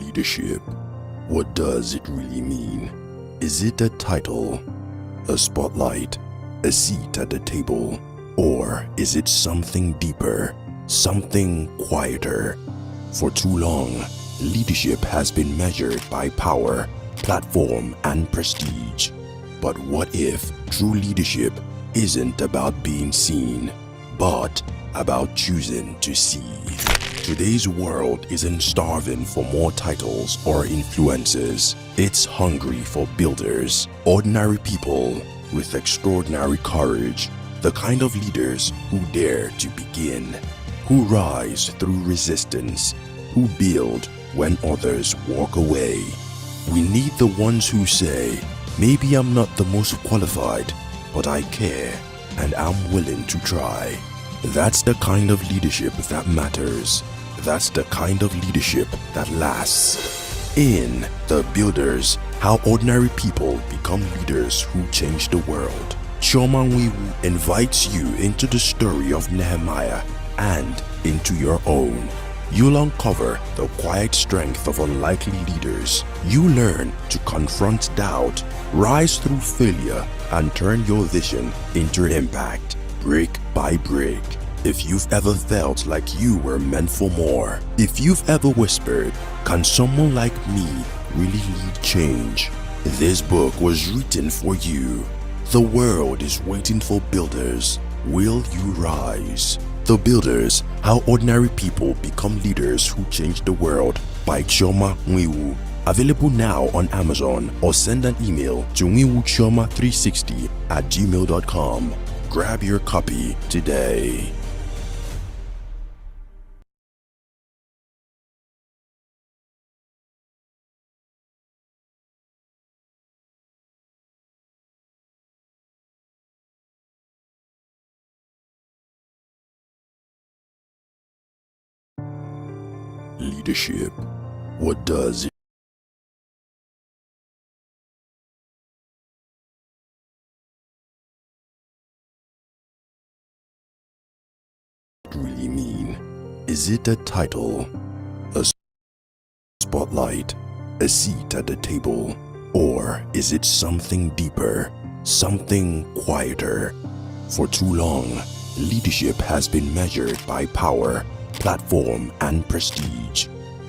Leadership. What does it really mean? Is it a title, a spotlight, a seat at the table, or is it something deeper, something quieter? For too long, leadership has been measured by power, platform, and prestige. But what if true leadership isn't about being seen, but about choosing to see? Today's world isn't starving for more titles or influences. It's hungry for builders, ordinary people with extraordinary courage, the kind of leaders who dare to begin, who rise through resistance, who build when others walk away. We need the ones who say, maybe I'm not the most qualified, but I care and I'm willing to try. That's the kind of leadership that matters. That's the kind of leadership that lasts. In The Builders, How Ordinary People Become Leaders Who Change the World, Chioma Nwiwu invites you into the story of Nehemiah and into your own. You'll uncover the quiet strength of unlikely leaders. You learn to confront doubt, rise through failure, and turn your vision into impact, brick by brick. If you've ever felt like you were meant for more, if you've ever whispered, can someone like me really lead change? This book was written for you. The world is waiting for builders. Will you rise? The Builders, How Ordinary People Become Leaders Who Change the World by Chioma Nwiwu. Available now on Amazon, or send an email to nwiwuchioma360@gmail.com. Grab your copy today. Leadership. What does it really mean? Is it a title, a spotlight, a seat at the table, or is it something deeper, something quieter? For too long, leadership has been measured by power, platform, and prestige.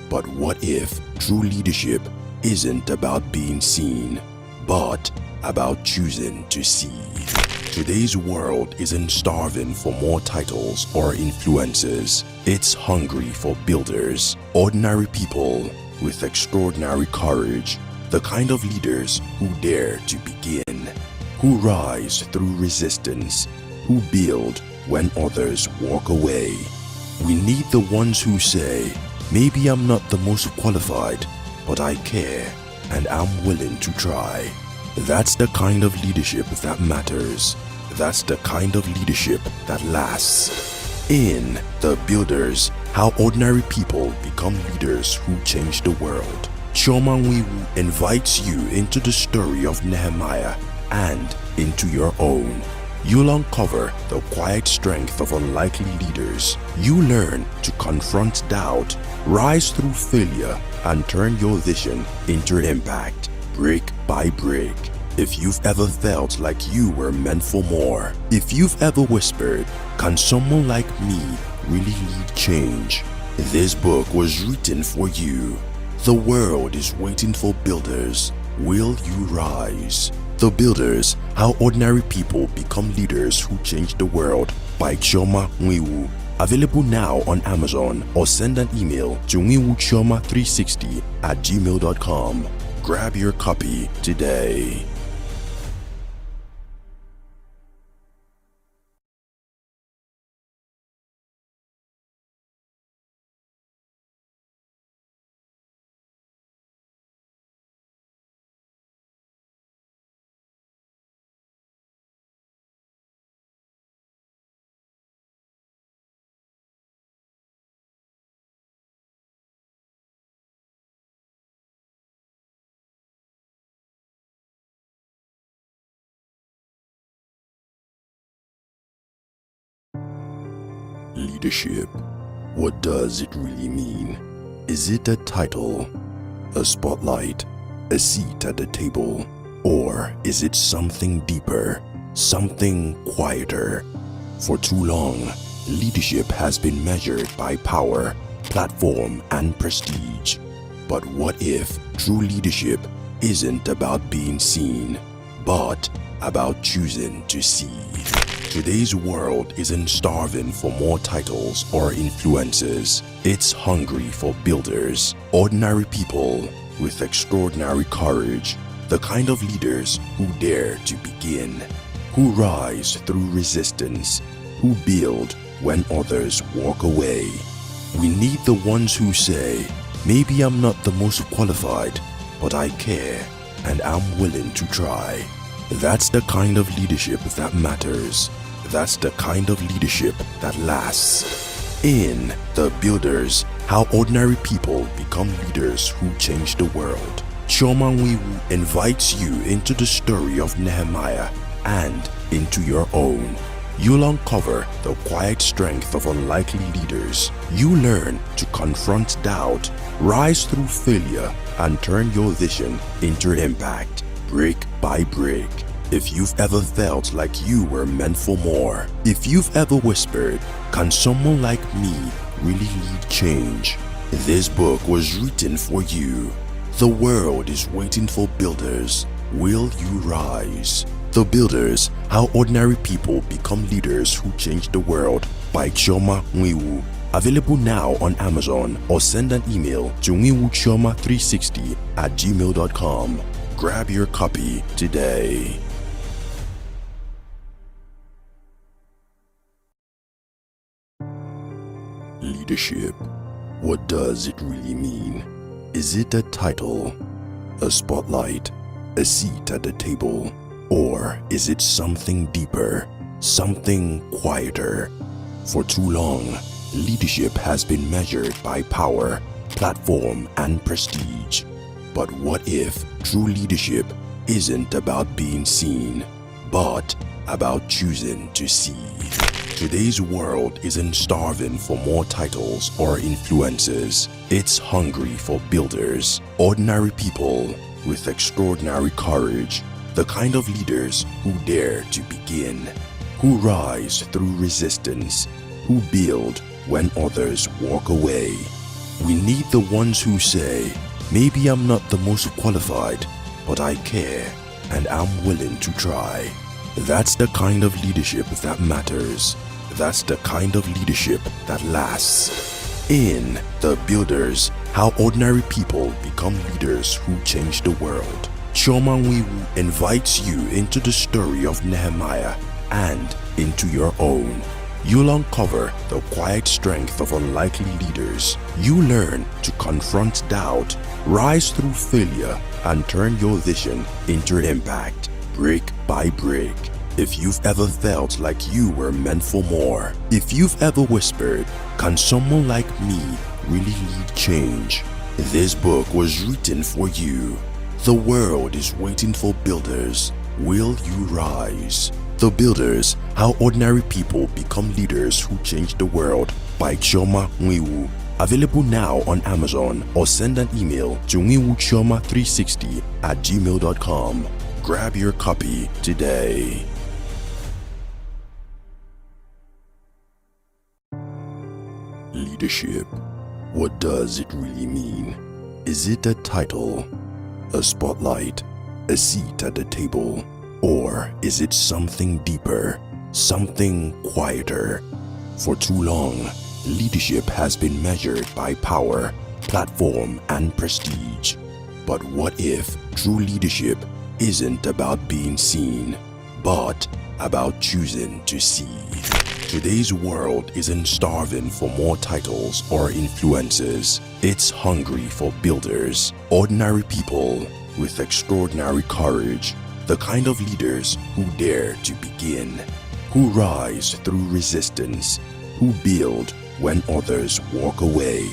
But what if true leadership isn't about being seen, but about choosing to see? Today's world isn't starving for more titles or influences. It's hungry for builders, ordinary people with extraordinary courage, the kind of leaders who dare to begin, who rise through resistance, who build when others walk away. We need the ones who say, maybe I'm not the most qualified, but I care and I'm willing to try. That's the kind of leadership that matters. That's the kind of leadership that lasts. In The Builders, How Ordinary People Become Leaders Who Change the World, Chioma Nwiwu invites you into the story of Nehemiah and into your own. You'll uncover the quiet strength of unlikely leaders. You learn to confront doubt, rise through failure, and turn your vision into impact, brick by brick. If you've ever felt like you were meant for more, if you've ever whispered, can someone like me really lead change? This book was written for you. The world is waiting for builders. Will you rise? The Builders, How Ordinary People Become Leaders Who Change the World by Chioma Nwiwu. Available now on Amazon, or send an email to nwiwuchioma360@gmail.com. Grab your copy today. Leadership. What does it really mean? Is it a title, A spotlight? A seat at the table? Or is it something deeper, something quieter? For too long, leadership has been measured by power, platform, and prestige. But what if true leadership isn't about being seen, but about choosing to see? Today's world isn't starving for more titles or influences. It's hungry for builders, ordinary people with extraordinary courage, the kind of leaders who dare to begin, who rise through resistance, who build when others walk away. We need the ones who say, maybe I'm not the most qualified, but I care and I'm willing to try. That's the kind of leadership that matters. That's the kind of leadership that lasts. In The Builders, How Ordinary People Become Leaders Who Change the World, Chioma Nwiwu invites you into the story of Nehemiah and into your own. You'll uncover the quiet strength of unlikely leaders. You learn to confront doubt, rise through failure, and turn your vision into impact, brick by brick. If you've ever felt like you were meant for more, if you've ever whispered, can someone like me really lead change? This book was written for you. The world is waiting for builders. Will you rise? The Builders, How Ordinary People Become Leaders Who Change the World by Chioma Nwiwu. Available now on Amazon, or send an email to nwiwuchioma360@gmail.com. Grab your copy today. Leadership. What does it really mean? Is it a title, a spotlight, a seat at the table? Or is it something deeper, something quieter? For too long, leadership has been measured by power, platform, and prestige. But what if true leadership isn't about being seen, but about choosing to see? Today's world isn't starving for more titles or influences. It's hungry for builders, ordinary people with extraordinary courage, the kind of leaders who dare to begin, who rise through resistance, who build when others walk away. We need the ones who say, maybe I'm not the most qualified, but I care and I'm willing to try. That's the kind of leadership that matters. That's the kind of leadership that lasts. In The Builders, How Ordinary People Become Leaders Who Change the World, Chioma Nwiwu invites you into the story of Nehemiah and into your own. You'll uncover the quiet strength of unlikely leaders. You learn to confront doubt, rise through failure, and turn your vision into impact, brick by brick. If you've ever felt like you were meant for more, if you've ever whispered, can someone like me really lead change? This book was written for you. The world is waiting for builders. Will you rise? The Builders, How Ordinary People Become Leaders Who Change the World by Chioma Nwiwu. Available now on Amazon, or send an email to nwiwuchioma360@gmail.com. Grab your copy today. Leadership. What does it really mean? Is it a title, a spotlight, a seat at the table? Or is it something deeper, something quieter? For too long, leadership has been measured by power, platform, and prestige. But what if true leadership isn't about being seen, but about choosing to see? Today's world isn't starving for more titles or influences. It's hungry for builders, ordinary people with extraordinary courage, the kind of leaders who dare to begin, who rise through resistance, who build when others walk away.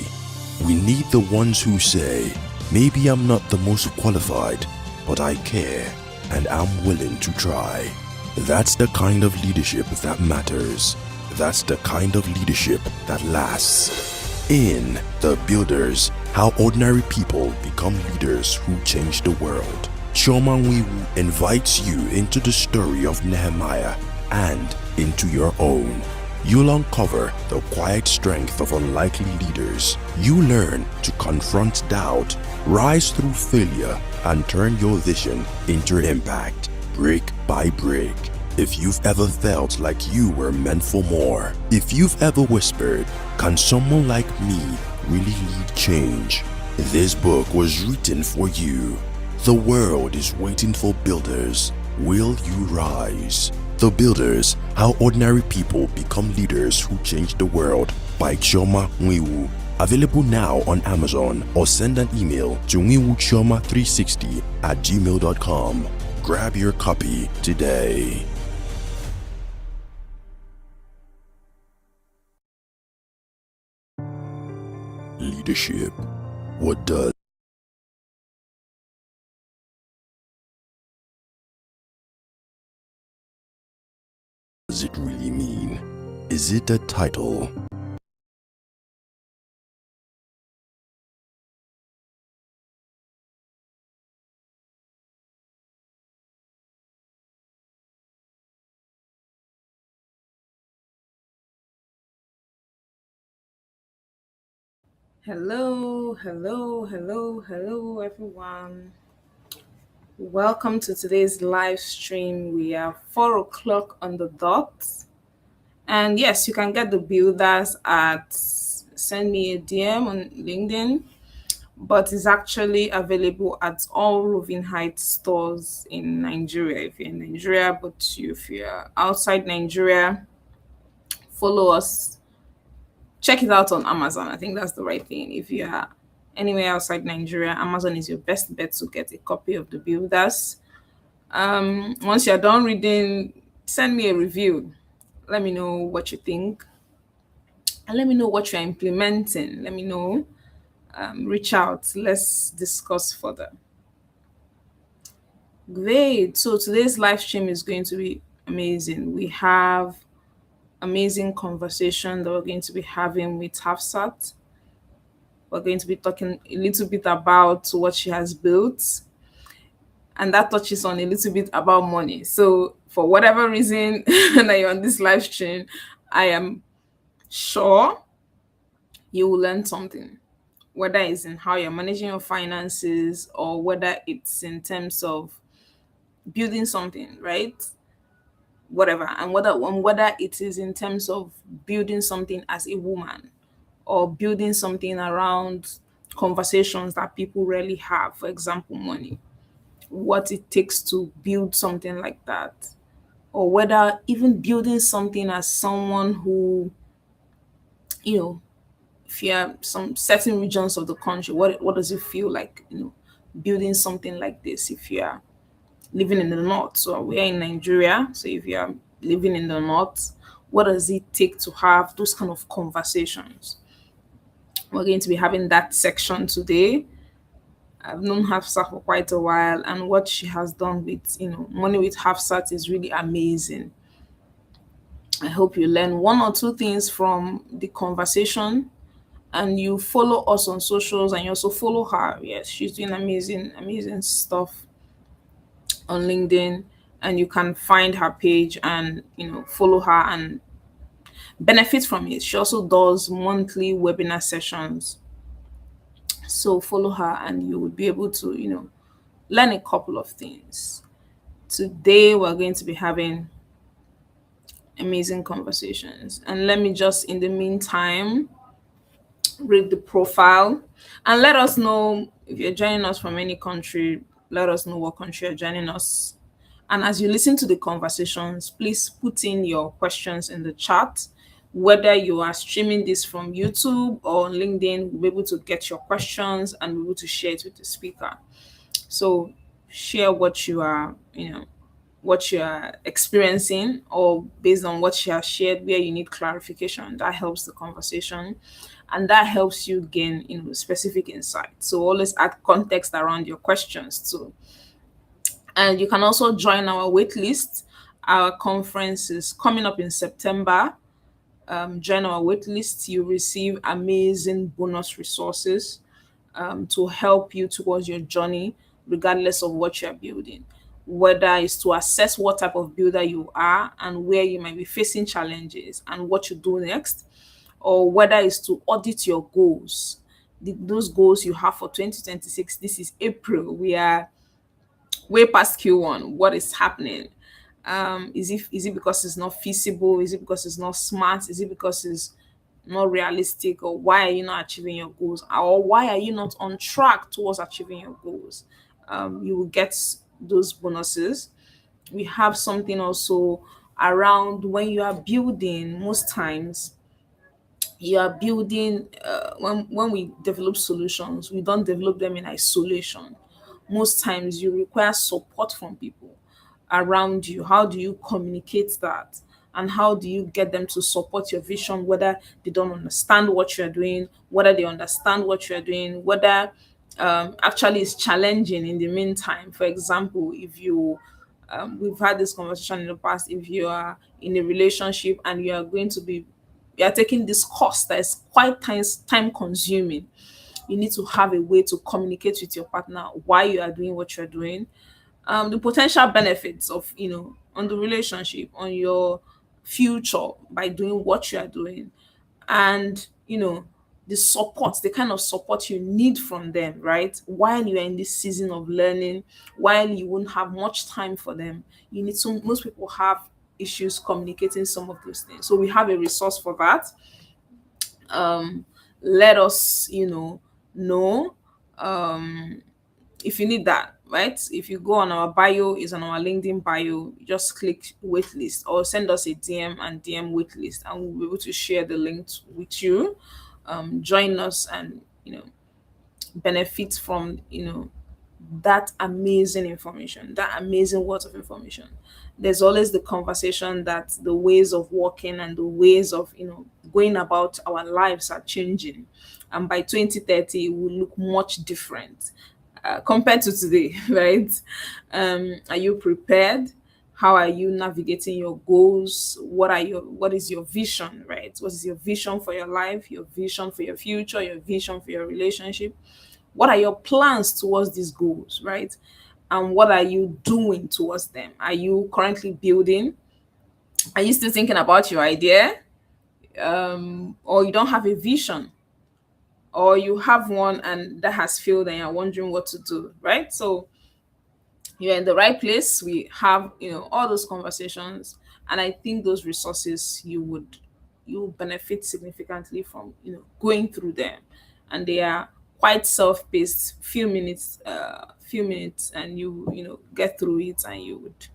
We need the ones who say, maybe I'm not the most qualified, but I care and I'm willing to try. That's the kind of leadership that matters. That's the kind of leadership that lasts. In The Builders, How Ordinary People Become Leaders Who Change the World. Chioma Nwiwu invites you into the story of Nehemiah and into your own. You'll uncover the quiet strength of unlikely leaders. You learn to confront doubt, rise through failure, and turn your vision into impact, brick by brick. If you've ever felt like you were meant for more, if you've ever whispered, "Can someone like me really lead change?" This book was written for you. The world is waiting for builders. Will you rise? The Builders: How Ordinary People Become Leaders Who Change the World by Chioma Nwiwu. Available now on Amazon, or send an email to nwiwuchioma360@gmail.com. Grab your copy today. Leadership. What does it really mean? Is it a title? Hello, hello, hello, hello, everyone. Welcome to today's live stream. We are 4 o'clock on the dot. And yes, you can get the builders at send me a DM on LinkedIn, but it's actually available at all Roving Heights stores in Nigeria. If you're in Nigeria, but if you're outside Nigeria, follow us. Check it out on Amazon. I think that's the right thing. If you are anywhere outside Nigeria, Amazon is your best bet to get a copy of the builders. Once you're done reading, send me a review. Let me know what you think, and let me know what you're implementing. Let me know. Reach out. Let's discuss further. Great. So today's live stream is going to be amazing. We have amazing conversation that we're going to be having with Hafsat. We're going to be talking a little bit about what she has built, and that touches on a little bit about money. So, for whatever reason that you're on this live stream, I am sure you will learn something, whether it's in how you're managing your finances or whether it's in terms of building something, right? Whatever, and whether it is in terms of building something as a woman or building something around conversations that people rarely have, for example, money, what it takes to build something like that, or whether even building something as someone who, you know, if you're some certain regions of the country, what does it feel like, building something like this if you're living in the north? So we're in Nigeria. So if you're living in the north, what does it take to have those kind of conversations? We're going to be having that section today. I've known Hafsat for quite a while, and what she has done with money with Hafsat is really amazing. I hope you learn one or two things from the conversation, and you follow us on socials, and you also follow her. Yes, she's doing amazing, amazing stuff on LinkedIn, and you can find her page and follow her and benefit from it. She also does monthly webinar sessions, so follow her, and you will be able to learn a couple of things. Today, we're going to be having amazing conversations. And let me just, in the meantime, read the profile and let us know if you're joining us from any country. Let us know what country you're joining us. And as you listen to the conversations, please put in your questions in the chat. Whether you are streaming this from YouTube or on LinkedIn, we'll be able to get your questions and be able to share it with the speaker. So share what you are experiencing, or based on what she has shared where you need clarification. That helps the conversation, and that helps you gain specific insight. So always add context around your questions too. And you can also join our wait list. Our conference is coming up in September. Join our wait list. You receive amazing bonus resources. to help you towards your journey, regardless of what you're building. Whether it's to assess what type of builder you are and where you might be facing challenges and what you do next, or whether it's to audit your goals, those goals you have for 2026. This is April. We are way past Q1. What is happening? Is it because it's not feasible? Is it because it's not smart? Is it because it's not realistic? Or why are you not achieving your goals? Or why are you not on track towards achieving your goals? You will get those bonuses. We have something also around when you are building. Most times you are building, when we develop solutions, we don't develop them in isolation. Most times you require support from people around you. How do you communicate that, and how do you get them to support your vision, whether they don't understand what you're doing, whether they understand what you're doing, whether actually it's challenging in the meantime. For example, if you we've had this conversation in the past. If you are in a relationship and you are taking this course that is quite time consuming, you need to have a way to communicate with your partner why you are doing what you're doing, the potential benefits of, on the relationship, on your future by doing what you are doing, and the kind of support you need from them, right? While you are in this season of learning, while you won't have much time for them, you need to. Most people have issues communicating some of those things, so we have a resource for that. um Let us know, um if you need that, right? If you go on our bio, is on our LinkedIn bio, just click waitlist or send us a DM and DM waitlist, and we'll be able to share the link with you. Join us and benefit from that amazing information, that amazing words of information. There's always the conversation that the ways of working and the ways of going about our lives are changing, and by 2030 it will look much different compared to today. Right? Are you prepared? How are you navigating your goals? What is your vision? Right? What is your vision for your life, your vision for your future, your vision for your relationship? What are your plans towards these goals, right? And what are you doing towards them? Are you currently building? Are you still thinking about your idea? Or you don't have a vision, or you have one and that has failed and you're wondering what to do, right? So you're in the right place. We have all those conversations, and I think those resources you will benefit significantly from going through them, and they are quite self-paced. Few minutes and you get through it, and you would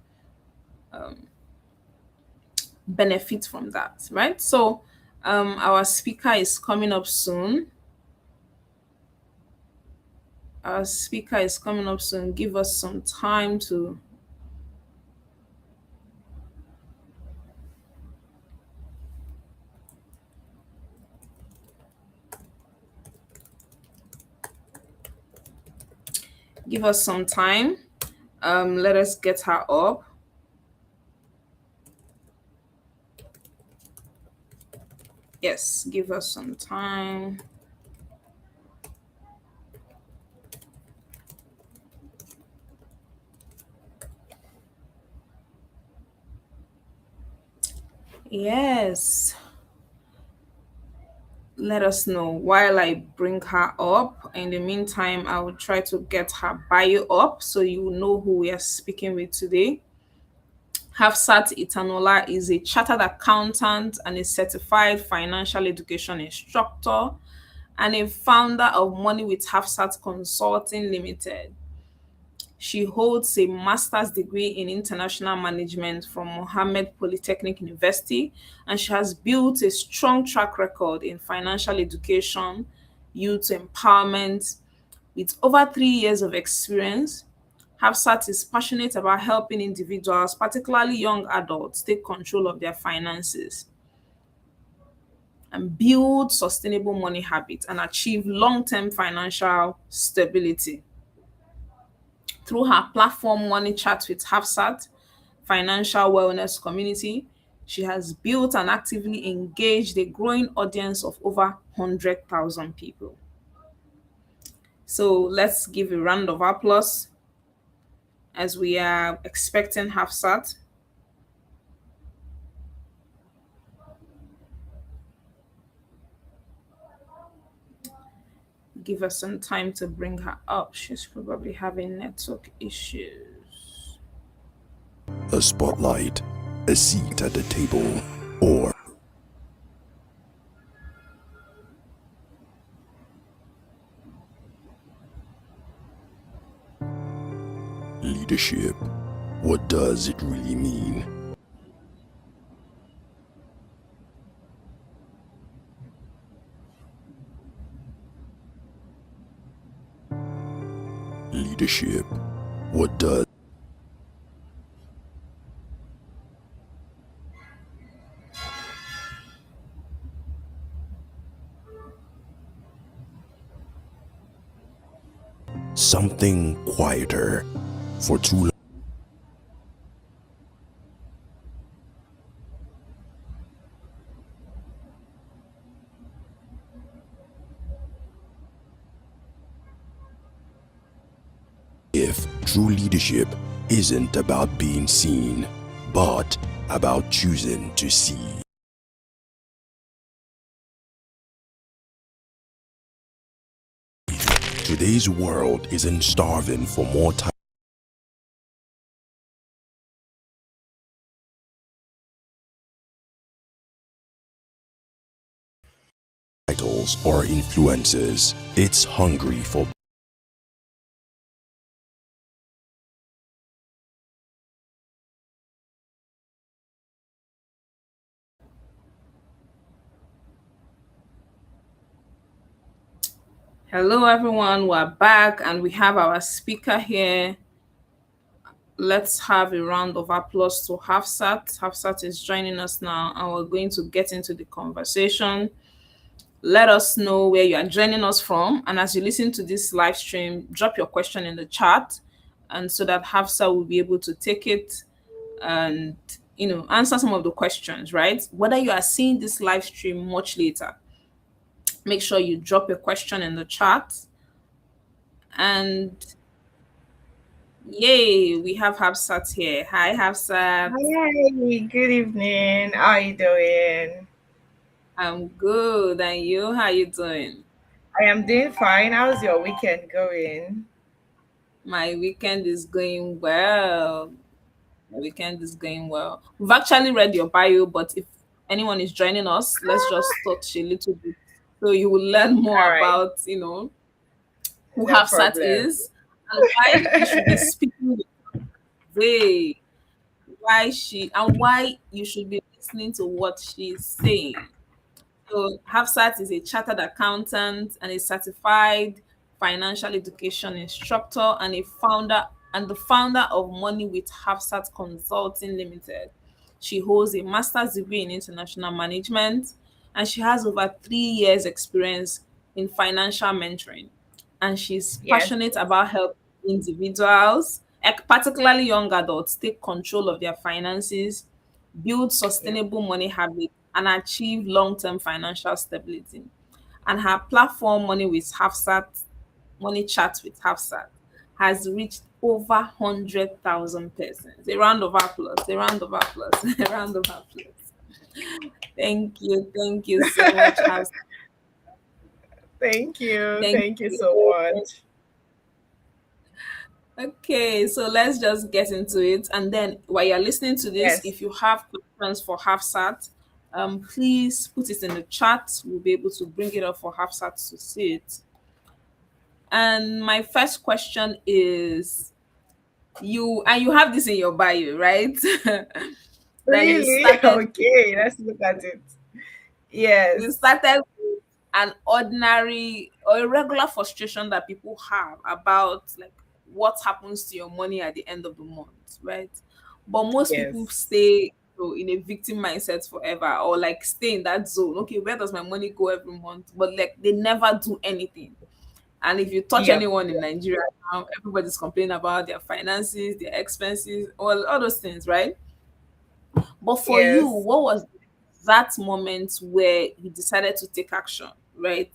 benefit from that, right? So our speaker is coming up soon. Give us some time to give us some time. Let us get her up. Yes, give us some time. Yes. Let us know while I bring her up. In the meantime, I will try to get her bio up so you will know who we are speaking with today. Hafsat Itanola is a chartered accountant and a certified financial education instructor, and a founder of Money with Hafsat Consulting Limited. She holds a master's degree in international management from Mohammed Polytechnic University, and she has built a strong track record in financial education, youth empowerment. With over 3 years of experience, Hafsat is passionate about helping individuals, particularly young adults, take control of their finances and build sustainable money habits and achieve long-term financial stability. Through her platform Money Chat with Hafsat financial wellness community, she has built and actively engaged a growing audience of over 100,000 people. So let's give a round of applause as we are expecting Hafsat. Give her some time to bring her up. She's probably having network issues. A spotlight, a seat at the table, or leadership. What does it really mean? Leadership. What does something quieter for too long? If true leadership isn't about being seen, but about choosing to see. Today's world isn't starving for more titles or influences. It's hungry for Hello, everyone. We're back and we have our speaker here. Let's have a round of applause to Hafsat. Hafsat is joining us now, and we're going to get into the conversation. Let us know where you are joining us from. And as you listen to this live stream, drop your question in the chat, and so that Hafsat will be able to take it and answer some of the questions, right? Whether you are seeing this live stream much later, make sure you drop a question in the chat. And yay, we have Hafsat here. Hi, Hafsat. Hi, good evening. How are you doing? I'm good. And you? How you doing? I am doing fine. How's your weekend going? My weekend is going well. My weekend is going well. We've actually read your bio, but if anyone is joining us, let's just touch a little bit so you will learn more All right, about, who no Hafsat problem. is and why you should be speaking way, why you should be listening to what she's saying. So Hafsat is a chartered accountant and a certified financial education instructor and the founder of Money with Hafsat Consulting Limited. She holds a master's degree in international management and she has over 3 years experience in financial mentoring. And she's Yes, passionate about helping individuals, particularly young adults, take control of their finances, build yeah, sustainable money habits, and achieve long-term financial stability. And her platform, Money Chats with Hafsat, has reached over 100,000 persons. A round of applause, a round of applause, a round of applause. Thank you so much, Hafsat. thank you. Thank Thank you so you. much. Okay, so let's just get into it. And then while you're listening to this, Yes, if you have questions for Hafsat, please put it in the chat. We'll be able to bring it up for Hafsat to see it. And my first question is you have this in your bio, right? That really? Okay, let's look at it. you Yes, started with an ordinary or a regular frustration that people have about like what happens to your money at the end of the month, right? But most people yes, stay in a victim mindset forever or like stay in that zone. Okay, where does my money go every month? But like they never do anything. And if you touch yep, anyone in yep, Nigeria now, everybody's complaining about their finances, their expenses, all those things, right? But for you, yes. what was that moment where you decided to take action, right?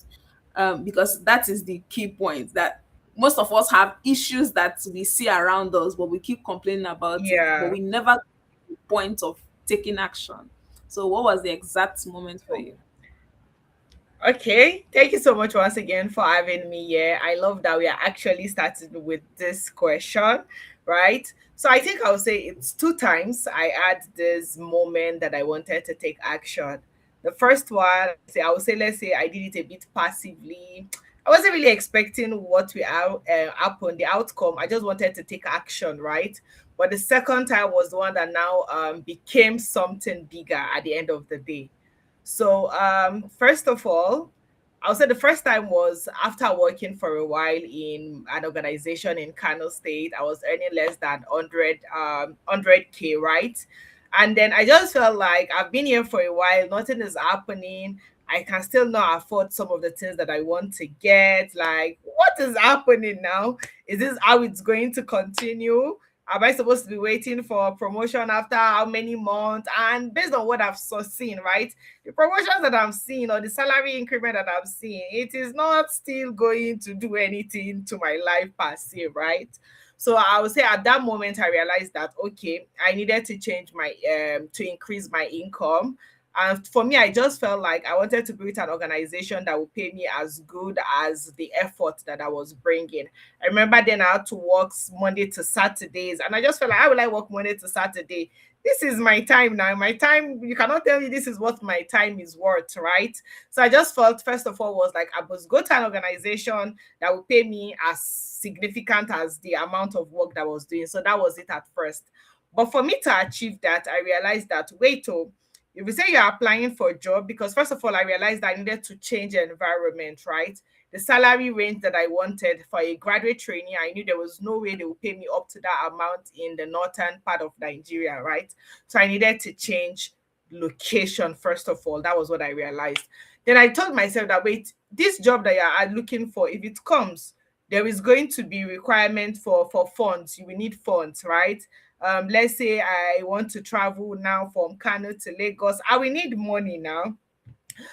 Because that is the key point that most of us have issues that we see around us, but we keep complaining about it, but Yeah. we never get to the point of taking action. So, what was the exact moment for you? Okay, thank you so much once again for having me here. I love that we are actually starting with this question, right? So I think I'll say it's two times I had this moment that I wanted to take action. The first one, say I would say, let's say I did it a bit passively. I wasn't really expecting what will happen, the outcome. I just wanted to take action, right? But the second time was the one that now became something bigger at the end of the day. So, first of all, I would say the first time was after working for a while in an organization in Kano State. I was earning less than 100K, right? And then I just felt like I've been here for a while, nothing is happening. I can still not afford some of the things that I want to get. Like, what is happening now? Is this how it's going to continue? Am I supposed to be waiting for a promotion after how many months? And based on what I've seen, right? The promotions that I'm seeing or the salary increment that I'm seeing, it is not still going to do anything to my life per se, right? So I would say at that moment I realized that okay, I needed to change my to increase my income. And for me, I just felt like I wanted to build an organization that would pay me as good as the effort that I was bringing. I remember then I had to work Monday to Saturdays, and I just felt like, how will I work Monday to Saturday? This is my time now. My time, you cannot tell me this is what my time is worth, right? So I just felt, first of all, was like I must go to an organization that will pay me as significant as the amount of work that I was doing. So that was it at first. But for me to achieve that, I realized that, wait, oh, if you say you're applying for a job, because first of all, I realized I needed to change the environment, right? The salary range that I wanted for a graduate trainee, I knew there was no way they would pay me up to that amount in the northern part of Nigeria, right? So I needed to change location, first of all. That was what I realized. Then I told myself that, wait, this job that you are looking for, if it comes, there is going to be requirement for funds. You will need funds, right? Let's say I want to travel now from Kano to Lagos. I will need money now.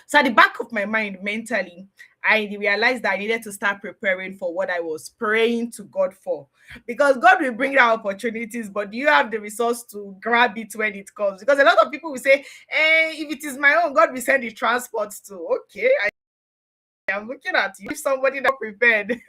So at the back of my mind, mentally, I realized that I needed to start preparing for what I was praying to God for. Because God will bring out opportunities, but do you have the resource to grab it when it comes? Because a lot of people will say, if it is my own, God will send the transport to. Okay, I'm looking at you. If somebody not prepared.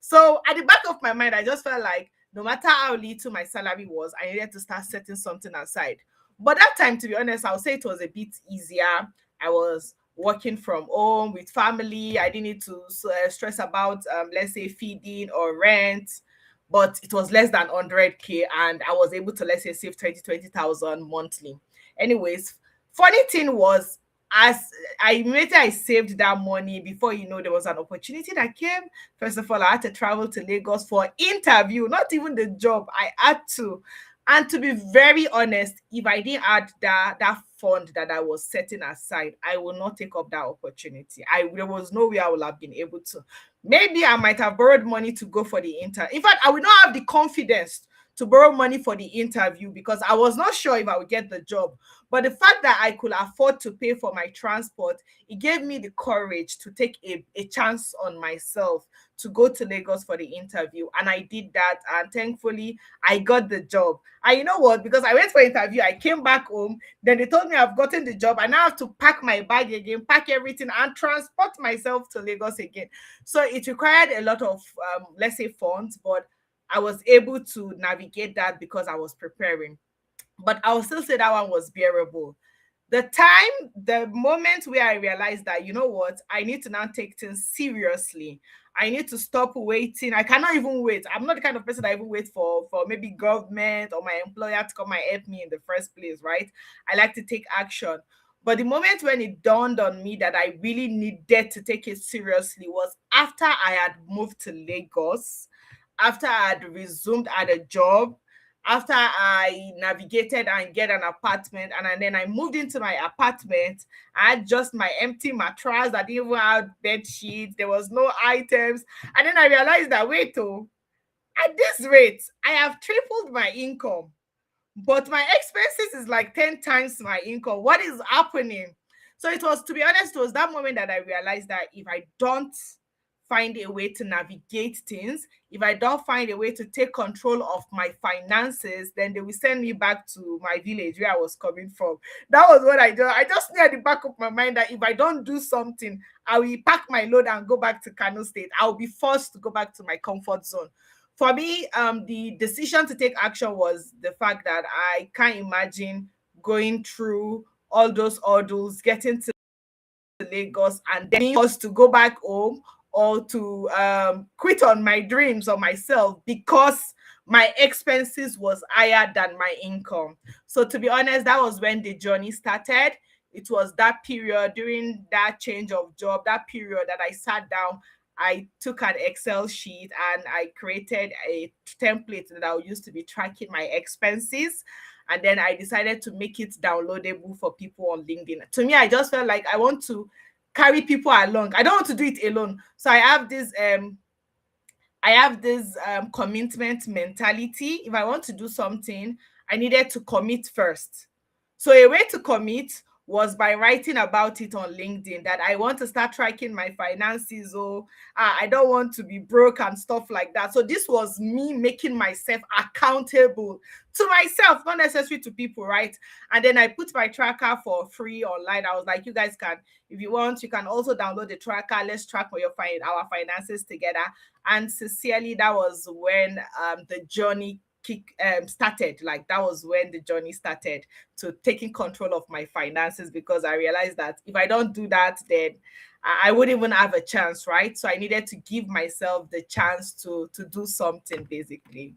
So at the back of my mind, I just felt like no matter how little my salary was, I needed to start setting something aside. But that time, to be honest, I would say it was a bit easier. I was working from home with family. I didn't need to stress about, let's say, feeding or rent. But it was less than 100K, and I was able to, let's say, save 20,000 monthly. Anyways, funny thing was, as I immediately I saved that money, before you know, there was an opportunity that came. First of all, I had to travel to Lagos for interview, not even the job. I had to. And to be very honest, if I didn't add that fund that I was setting aside, I will not take up that opportunity. There was no way I would have been able to. Maybe I might have borrowed money to go for the interview. In fact, I would not have the confidence to borrow money for the interview because I was not sure if I would get the job. But the fact that I could afford to pay for my transport, it gave me the courage to take a chance on myself to go to Lagos for the interview. And I did that. And thankfully, I got the job. And you know what? Because I went for interview, I came back home. Then they told me I've gotten the job. I now have to pack my bag again, pack everything, and transport myself to Lagos again. So it required a lot of, let's say, funds, but I was able to navigate that because I was preparing. But I will still say that one was bearable. The moment where I realized that, you know what, I need to now take things seriously. I need to stop waiting. I cannot even wait. I'm not the kind of person that even wait for maybe government or my employer to come and help me in the first place, right? I like to take action. But the moment when it dawned on me that I really needed to take it seriously was after I had moved to Lagos, after I had resumed at a job, after I navigated and get an apartment, and then I moved into my apartment. I had just my empty mattress. I didn't even have bed sheets. There was no items. And then I realized that, wait, oh, at this rate, I have tripled my income, but my expenses is like 10 times my income. What is happening? So it was, to be honest, it was that moment that I realized that if I don't find a way to navigate things, if I don't find a way to take control of my finances, then they will send me back to my village where I was coming from. That was what I do. I just knew at the back of my mind that if I don't do something, I will pack my load and go back to Kano State. I'll be forced to go back to my comfort zone. For me, the decision to take action was the fact that I can't imagine going through all those hurdles, getting to Lagos, and then being forced to go back home or to quit on my dreams or myself because my expenses was higher than my income. So to be honest, that was when the journey started. It was that period, during that change of job, that period that I sat down, I took an Excel sheet and I created a template that I used to be tracking my expenses. And then I decided to make it downloadable for people on LinkedIn. To me, I just felt like I want to carry people along. I don't want to do it alone. So I have this commitment mentality. If I want to do something, I needed to commit first. So a way to commit was by writing about it on LinkedIn, that I want to start tracking my finances. Oh, I don't want to be broke and stuff like that. So this was me making myself accountable to myself, not necessarily to people, right? And then I put my tracker for free online. I was like, you guys can, if you want, you can also download the tracker. Let's track our finances together. And sincerely, that was when the journey started. Like, that was when the journey started to taking control of my finances, because I realized that if I don't do that, then I wouldn't even have a chance, right? So I needed to give myself the chance to do something, basically.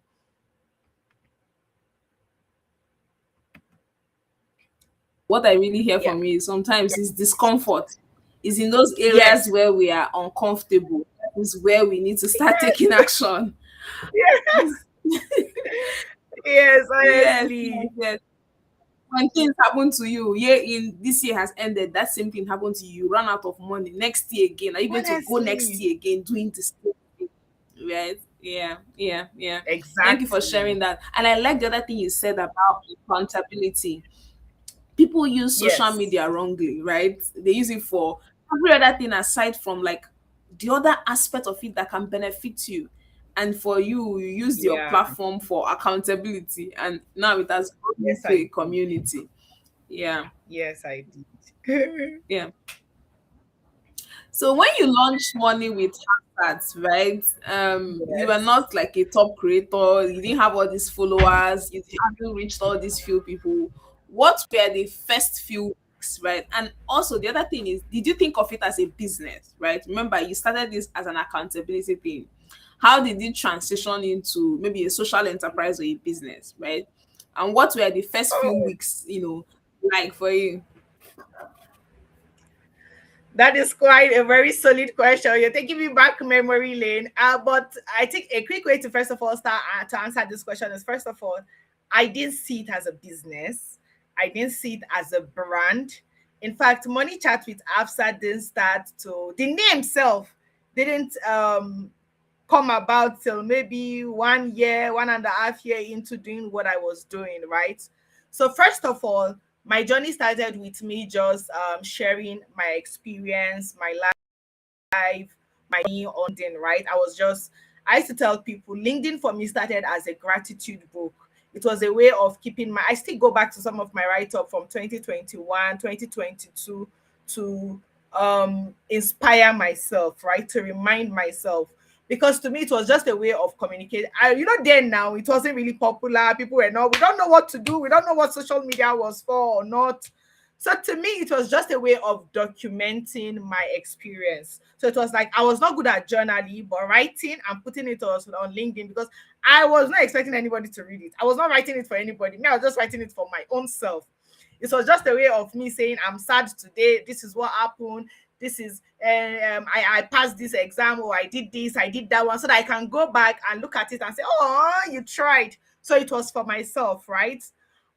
What I really hear Yeah. from you sometimes is discomfort. Is in those areas Yes. where we are uncomfortable. That is where we need to start taking action. Yes. Yes, Yes, honestly. yes, yes. When things happen to you, in this year has ended, that same thing happened to you, you run out of money. Next year again, are you going to go next Honestly. year again doing this same thing? Right? Yeah, yeah, yeah. Thank you for Exactly. sharing that. And I like the other thing you said about accountability. People use social Yes. media wrongly, right? They use it for every other thing aside from like the other aspect of it that can benefit you. And for you, you use your Yeah. platform for accountability, and now it has grown Yes, into I a did. community. Yeah, Yes, I did. yeah. So when you launched Money with Hafsat, right? You were Yes. not like a top creator. You didn't have all these followers. You haven't reached all these few people. What were the first few weeks, right? And also the other thing is, did you think of it as a business, right? Remember, you started this as an accountability thing. How did it transition into maybe a social enterprise or a business, right? And what were the first few Oh, weeks, like for you? that is quite a very solid question. You're taking me back memory lane. But I think a quick way to first of all start to answer this question is, first of all, I didn't see it as a business. I didn't see it as a brand. In fact, Money Chat with Afsa didn't start to the name itself didn't come about till maybe 1 year, 1.5 year into doing what I was doing, right? So first of all, my journey started with me just sharing my experience, my life, my on LinkedIn, right? I used to tell people LinkedIn for me started as a gratitude book. It was a way of keeping I still go back to some of my write-up from 2021, 2022 to inspire myself, right? To remind myself. Because to me, it was just a way of communicating. Then now it wasn't really popular. People were not, we don't know what to do. We don't know what social media was for or not. So to me, it was just a way of documenting my experience. So it was like I was not good at journaling, but writing and putting it on LinkedIn, because I was not expecting anybody to read it. I was not writing it for anybody. Me, I was just writing it for my own self. It was just a way of me saying, I'm sad today. This is what happened. This is, I passed this exam, or I did this, I did that one, so that I can go back and look at it and say, oh, you tried. So it was for myself, right?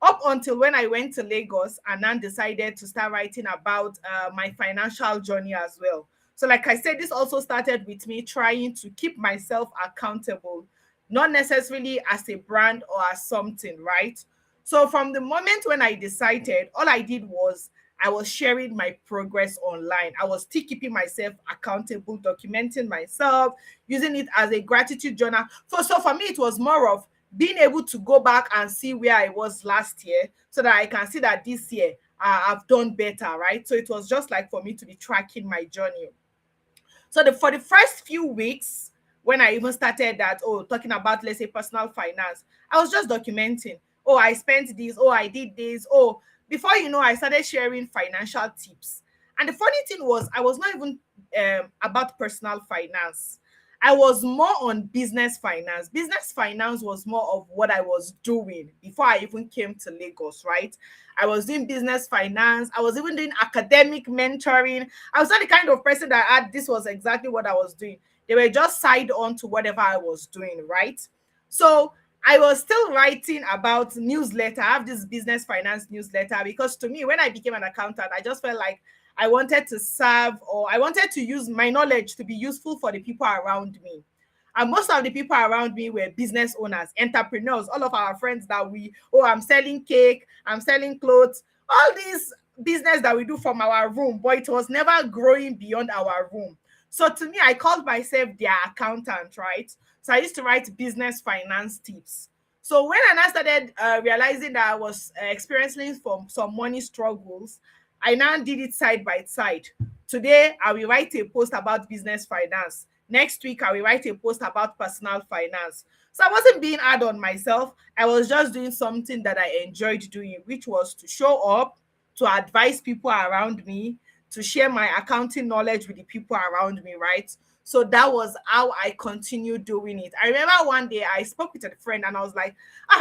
Up until when I went to Lagos and then decided to start writing about my financial journey as well. So, like I said, this also started with me trying to keep myself accountable, not necessarily as a brand or as something, right? So, from the moment when I decided, all I did was I was sharing my progress online. I was still keeping myself accountable, documenting myself, using it as a gratitude journal. For me, it was more of being able to go back and see where I was last year so that I can see that this year I've done better, right? So it was just like for me to be tracking my journey. So for the first few weeks, when I even started that, talking about, let's say, personal finance, I was just documenting. Oh, I spent this. Oh, I did this. Oh, before you know, I started sharing financial tips. And the funny thing was, I was not even about personal finance. I was more on business finance. Business finance was more of what I was doing before I even came to Lagos, right? I was doing business finance. I was even doing academic mentoring. I was not the kind of person that had this was exactly what I was doing. They were just side on to whatever I was doing, right? So I was still writing about newsletter. I have this business finance newsletter because to me, when I became an accountant, I just felt like I wanted to serve, or I wanted to use my knowledge to be useful for the people around me. And most of the people around me were business owners, entrepreneurs, all of our friends that I'm selling cake, I'm selling clothes, all these business that we do from our room, but it was never growing beyond our room. So to me, I called myself their accountant, right? So I used to write business finance tips. So when I now started realizing that I was experiencing some money struggles, I now did it side by side. Today, I will write a post about business finance. Next week, I will write a post about personal finance. So I wasn't being hard on myself. I was just doing something that I enjoyed doing, which was to show up, to advise people around me, to share my accounting knowledge with the people around me, right? So that was how I continued doing it. I remember one day I spoke with a friend and I was like,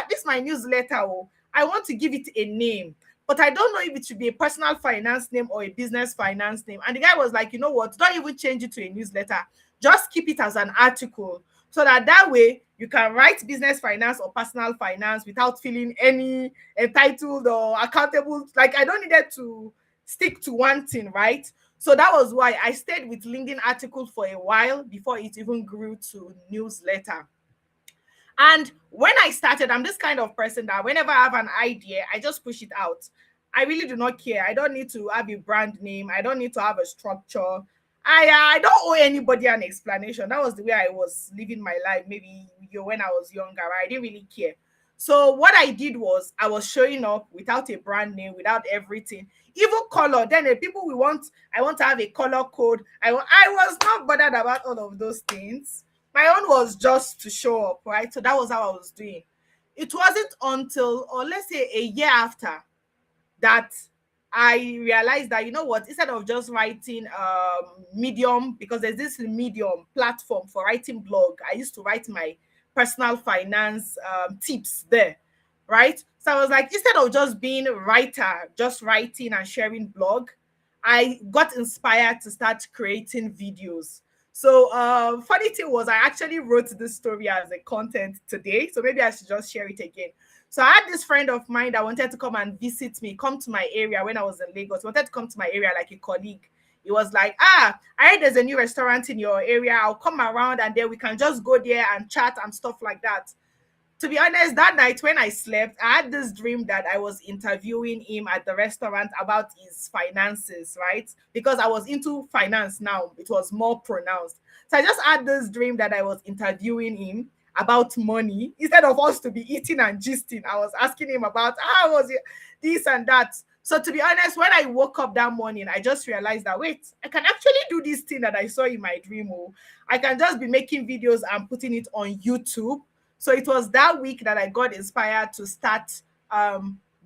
this is my newsletter. Oh, I want to give it a name, but I don't know if it should be a personal finance name or a business finance name. And the guy was like, you know what? Don't even change it to a newsletter. Just keep it as an article so that way you can write business finance or personal finance without feeling any entitled or accountable. Like I don't need it to stick to one thing, right? So that was why I stayed with LinkedIn article for a while before it even grew to newsletter. And when I started, I'm this kind of person that whenever I have an idea, I just push it out. I really do not care. I don't need to have a brand name. I don't need to have a structure. I don't owe anybody an explanation. That was the way I was living my life. Maybe when I was younger, right? I didn't really care. So what I did was I was showing up without a brand name, without everything, even color. Then the people I want to have a color code. I was not bothered about all of those things. My own was just to show up, right? So that was how I was doing. It wasn't until, or let's say a year after, that I realized that, you know what, instead of just writing Medium, because there's this Medium platform for writing blog, I used to write my personal finance tips there, right? So I was like, instead of just being a writer, just writing and sharing blog, I got inspired to start creating videos. So funny thing was, I actually wrote this story as a content today, so maybe I should just share it again. So I had this friend of mine that wanted to come and visit me, come to my area when I was in Lagos. He wanted to come to my area like a colleague. He was like, I heard there's a new restaurant in your area. I'll come around and then we can just go there and chat and stuff like that. To be honest, that night when I slept, I had this dream that I was interviewing him at the restaurant about his finances, right? Because I was into finance now, it was more pronounced. So I just had this dream that I was interviewing him about money. Instead of us to be eating and gisting, I was asking him about how was it, this and that. So to be honest, when I woke up that morning, I just realized that, wait, I can actually do this thing that I saw in my dream. Oh, I can just be making videos and putting it on YouTube. So it was that week that I got inspired to start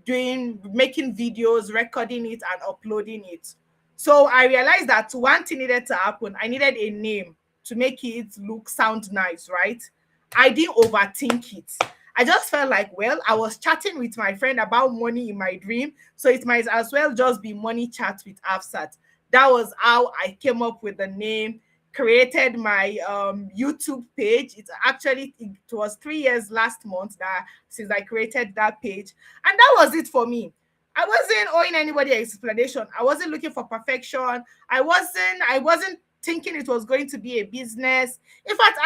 making videos, recording it and uploading it. So I realized that one thing needed to happen. I needed a name to make it sound nice, right? I didn't overthink it. I just felt like, well, I was chatting with my friend about money in my dream, so it might as well just be Money Chat with Hafsat. That was how I came up with the name, created my YouTube page. It was 3 years last month that since I created that page, and that was it for me. I wasn't owing anybody explanation. I wasn't looking for perfection. I wasn't thinking it was going to be a business. In fact,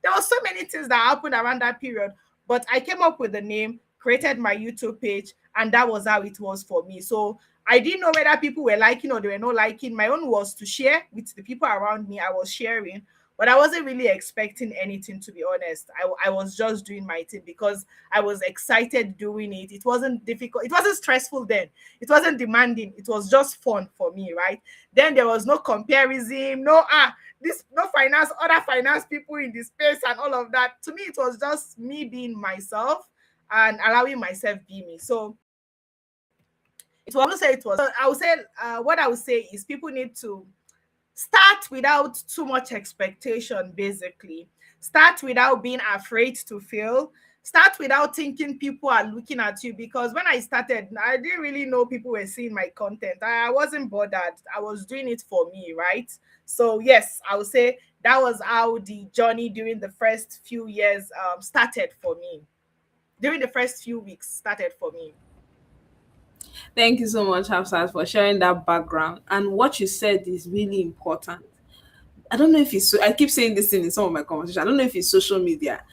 there were so many things that happened around that period, but I came up with the name, created my YouTube page, and that was how it was for me. So I didn't know whether people were liking or they were not liking. My own was to share with the people around me. I was sharing, but I wasn't really expecting anything, to be honest. I was just doing my thing because I was excited doing it. It wasn't difficult. It wasn't stressful then. It wasn't demanding. It was just fun for me, right? Then there was no comparison, this no finance, other finance people in the space and all of that. To me, it was just me being myself and allowing myself be me. So it was, I would say it was. I would say what I would say is people need to start without too much expectation, basically. Start without being afraid to fail. Start without thinking people are looking at you, because when I started, I didn't really know people were seeing my content. I wasn't bothered. I was doing it for me, right? So yes, I would say that was how the journey during the first few years started for me. During the first few weeks started for me. Thank you so much, Hafsat, for sharing that background. And what you said is really important. I don't know if it's so, I keep saying this thing in some of my conversations. I don't know if it's social media,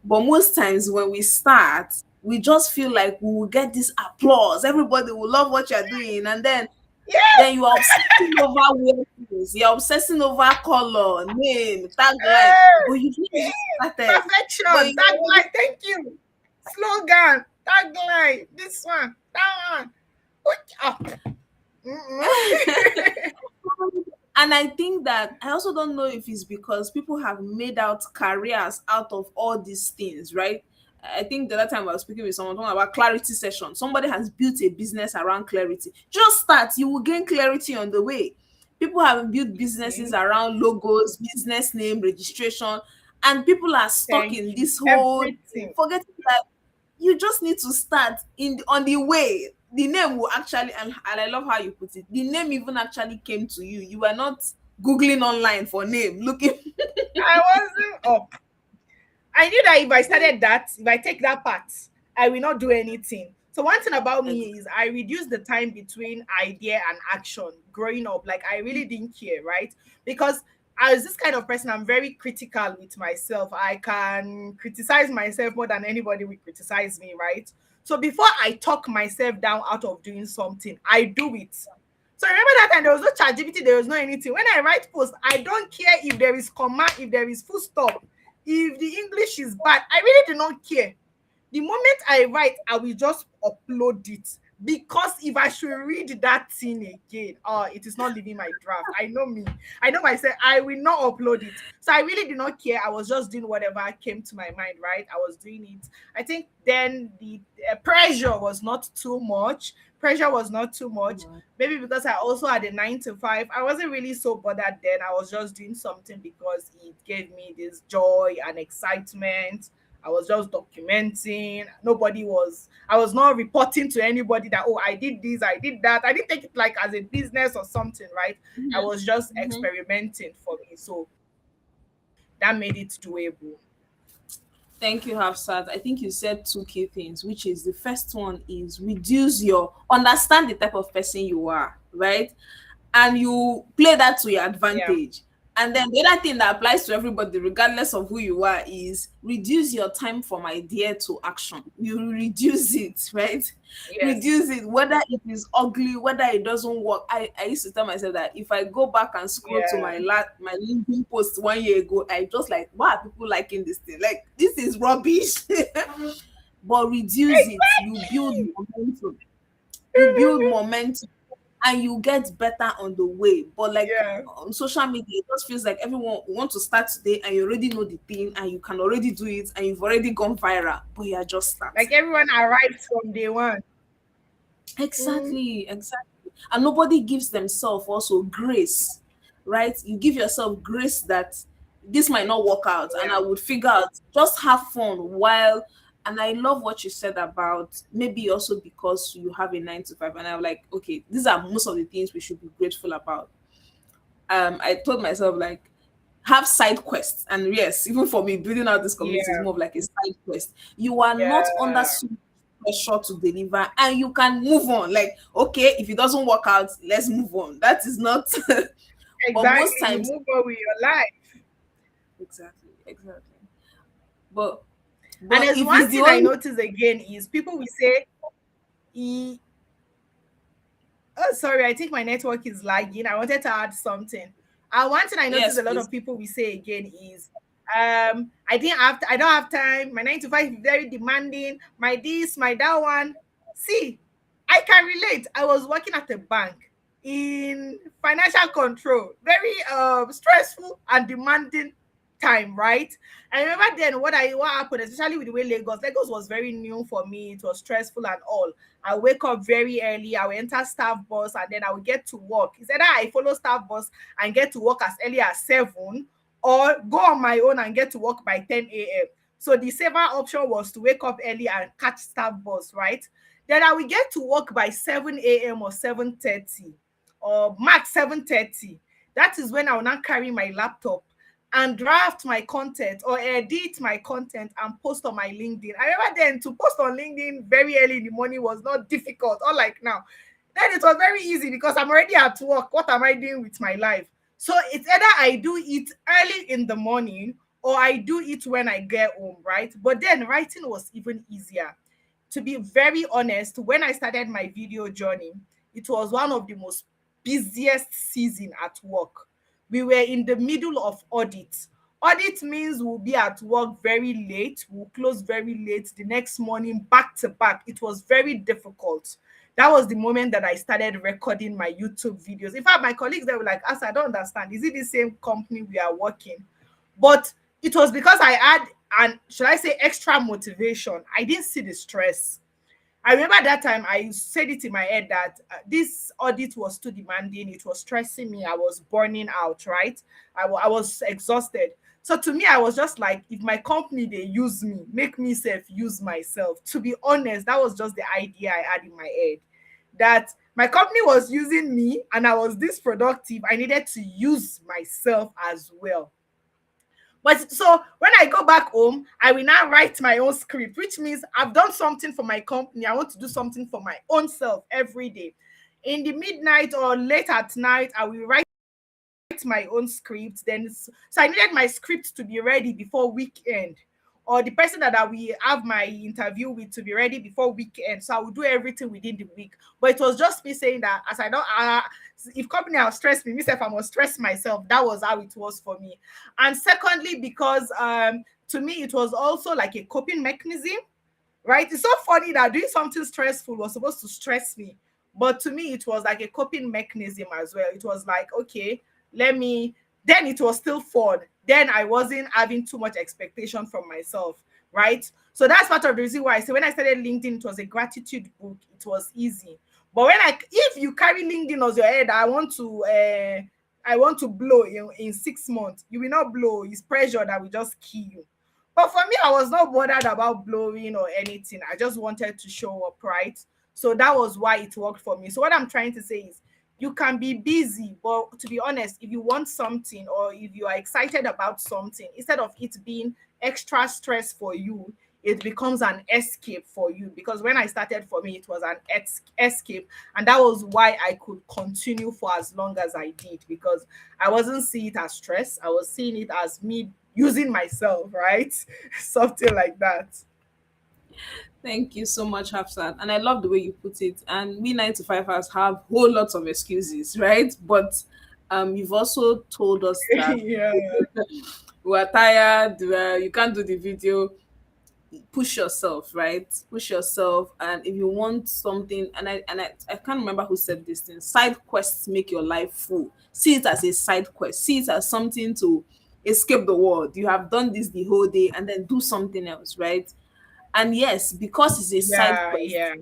but most times when we start, we just feel like we will get this applause. Everybody will love what you're doing, and then Yes. you are obsessing over weird things. You're obsessing over color, name, tagline, Hey, but you just started. But perfection. you Tagline. Thank you. Slogan. Tagline. This one. That one. Wake up. Mm-mm. and I think that I also don't know if it's because people have made out careers out of all these things, right? I think the other time I was speaking with someone talking about clarity session. Somebody has built a business around clarity. Just start, you will gain clarity on the way. People have built businesses See? around logos, business name, registration, and people are stuck Thank in you. this whole Everything. forgetting that you just need to start on the way. The name will actually, and I love how you put it, the name even actually came to you. You were not googling online for name looking. I wasn't up. I knew that if I started that, if I take that part, I will not do anything. So one thing about me is I reduce the time between idea and action growing up. Like I really didn't care, right? Because I was this kind of person, I'm very critical with myself. I can criticize myself more than anybody will criticize me, right? So before I talk myself down out of doing something, I do it. So remember that time there was no chat GPT, there was no anything. When I write post, I don't care if there is comma, if there is full stop, if the English is bad. I really do not care. The moment I write, I will just upload it. Because if I should read that thing again, it is not leaving my draft. I know me. I know myself. I will not upload it. So I really did not care. I was just doing whatever came to my mind, right? I was doing it. I think then the pressure was not too much. Pressure was not too much. Maybe because I also had a 9 to 5. I wasn't really so bothered then. I was just doing something because it gave me this joy and excitement. I was just documenting. I was not reporting to anybody that, oh, I did this, I did that. I didn't take it like as a business or something, right? I was just Mhm. experimenting for me. So that made it doable. Thank you, Hafsat. I think you said two key things, which is the first one is reduce your understand the type of person you are, right? And you play that to your Yeah. advantage. And then the other thing that applies to everybody, regardless of who you are, is reduce your time from idea to action. You reduce it, right? Yes. Reduce it, whether it is ugly, whether it doesn't work. I used to tell myself that if I go back and scroll to Yeah. my LinkedIn post 1 year ago, I just like, why are people liking this thing? Like, this is rubbish. But reduce it, Exactly. you build momentum and you get better on the way. But like Yeah. on social media, it just feels like everyone want to start today and you already know the thing and you can already do it and you've already gone viral, but you're just Like starting. everyone arrived from day one. Mm. Exactly. And nobody gives themselves also grace, right? You give yourself grace that this might not work out and I Yeah. would figure out, just have fun while. And I love what you said about maybe also because you have a 9 to 5. And I'm like, okay, these are most of the things we should be grateful about. I told myself like have side quests, and yes, even for me building out this community is Yeah. more of like a side quest. You are not under Yeah. so much pressure to deliver and you can move on. Like, okay, if it doesn't work out, let's move on. That is not but most Exactly. You times move on with your life. exactly. but And but there's if one it's the thing I only notice again is people will say, "E- Oh, sorry, I think my network is lagging. I wanted to add something. One thing I noticed Yes, a lot please. of people will say again is, I don't have time. My 9 to 5 is very demanding. My this, my that one. See, I can relate. I was working at a bank in financial control, very stressful and demanding time, right? I remember then what happened, especially with the way Lagos was very new for me. It was stressful and all. I wake up very early. I will enter staff bus and then I will get to work. It's either I follow staff bus and get to work as early as 7 or go on my own and get to work by 10 a.m. So the safer option was to wake up early and catch staff bus, right? Then I will get to work by 7 a.m. or 7:30 or max 7:30. That is when I will now carry my laptop and draft my content or edit my content and post on my LinkedIn. I remember then to post on LinkedIn very early in the morning was not difficult, unlike now. Then it was very easy because I'm already at work. What am I doing with my life? So it's either I do it early in the morning or I do it when I get home, right? But then writing was even easier. To be very honest, when I started my video journey, it was one of the most busiest season at work. We were in the middle of audit. Audit means we'll be at work very late, we'll close very late the next morning, back to back. It was very difficult. That was the moment that I started recording my YouTube videos. In fact, my colleagues, they were like, "As I don't understand, is it the same company we are working?" But it was because I had, and should I say, extra motivation. I didn't see the stress. I remember that time I said it in my head that this audit was too demanding. It was stressing me. I was burning out, right? I was exhausted. So to me, I was just like, if my company, they use me, make me self use myself. To be honest, that was just the idea I had in my head. That my company was using me and I was this productive. I needed to use myself as well. But so when I go back home, I will now write my own script, which means I've done something for my company. I want to do something for my own self every day. In the midnight or late at night, I will write my own script. So I needed my script to be ready before weekend, or the person that I will have my interview with to be ready before weekend. So I will do everything within the week. But it was just me saying that as I don't, if company have stressed me, myself, I must stress myself. That was how it was for me. And secondly, because to me it was also like a coping mechanism, right? It's so funny that doing something stressful was supposed to stress me, but to me it was like a coping mechanism as well. It was like, okay, let me, then it was still fun. Then I wasn't having too much expectation from myself, right? So that's part of the reason why I say when I started LinkedIn, it was a gratitude book. It was easy. But when I, if you carry LinkedIn as your head, I want to blow in 6 months, you will not blow. It's pressure that will just kill you. But for me, I was not bothered about blowing or anything. I just wanted to show up, right? So that was why it worked for me. So what I'm trying to say is you can be busy, but to be honest, if you want something or if you are excited about something, instead of it being extra stress for you, it becomes an escape for you. Because when I started, for me, it was an escape. And that was why I could continue for as long as I did, because I wasn't seeing it as stress. I was seeing it as me using myself, right? Something like that. Thank you so much, Hafsat. And I love the way you put it. And we 9 to 5ers have whole lots of excuses, right? But you've also told us that Yeah. we're tired, you can't do the video. Push yourself, right? Push yourself. And if you want something, I can't remember who said this thing. Side quests make your life full. See it as a side quest. See it as something to escape the world. You have done this the whole day and then do something else, right? And yes, because it's a side Yeah, quest, yeah,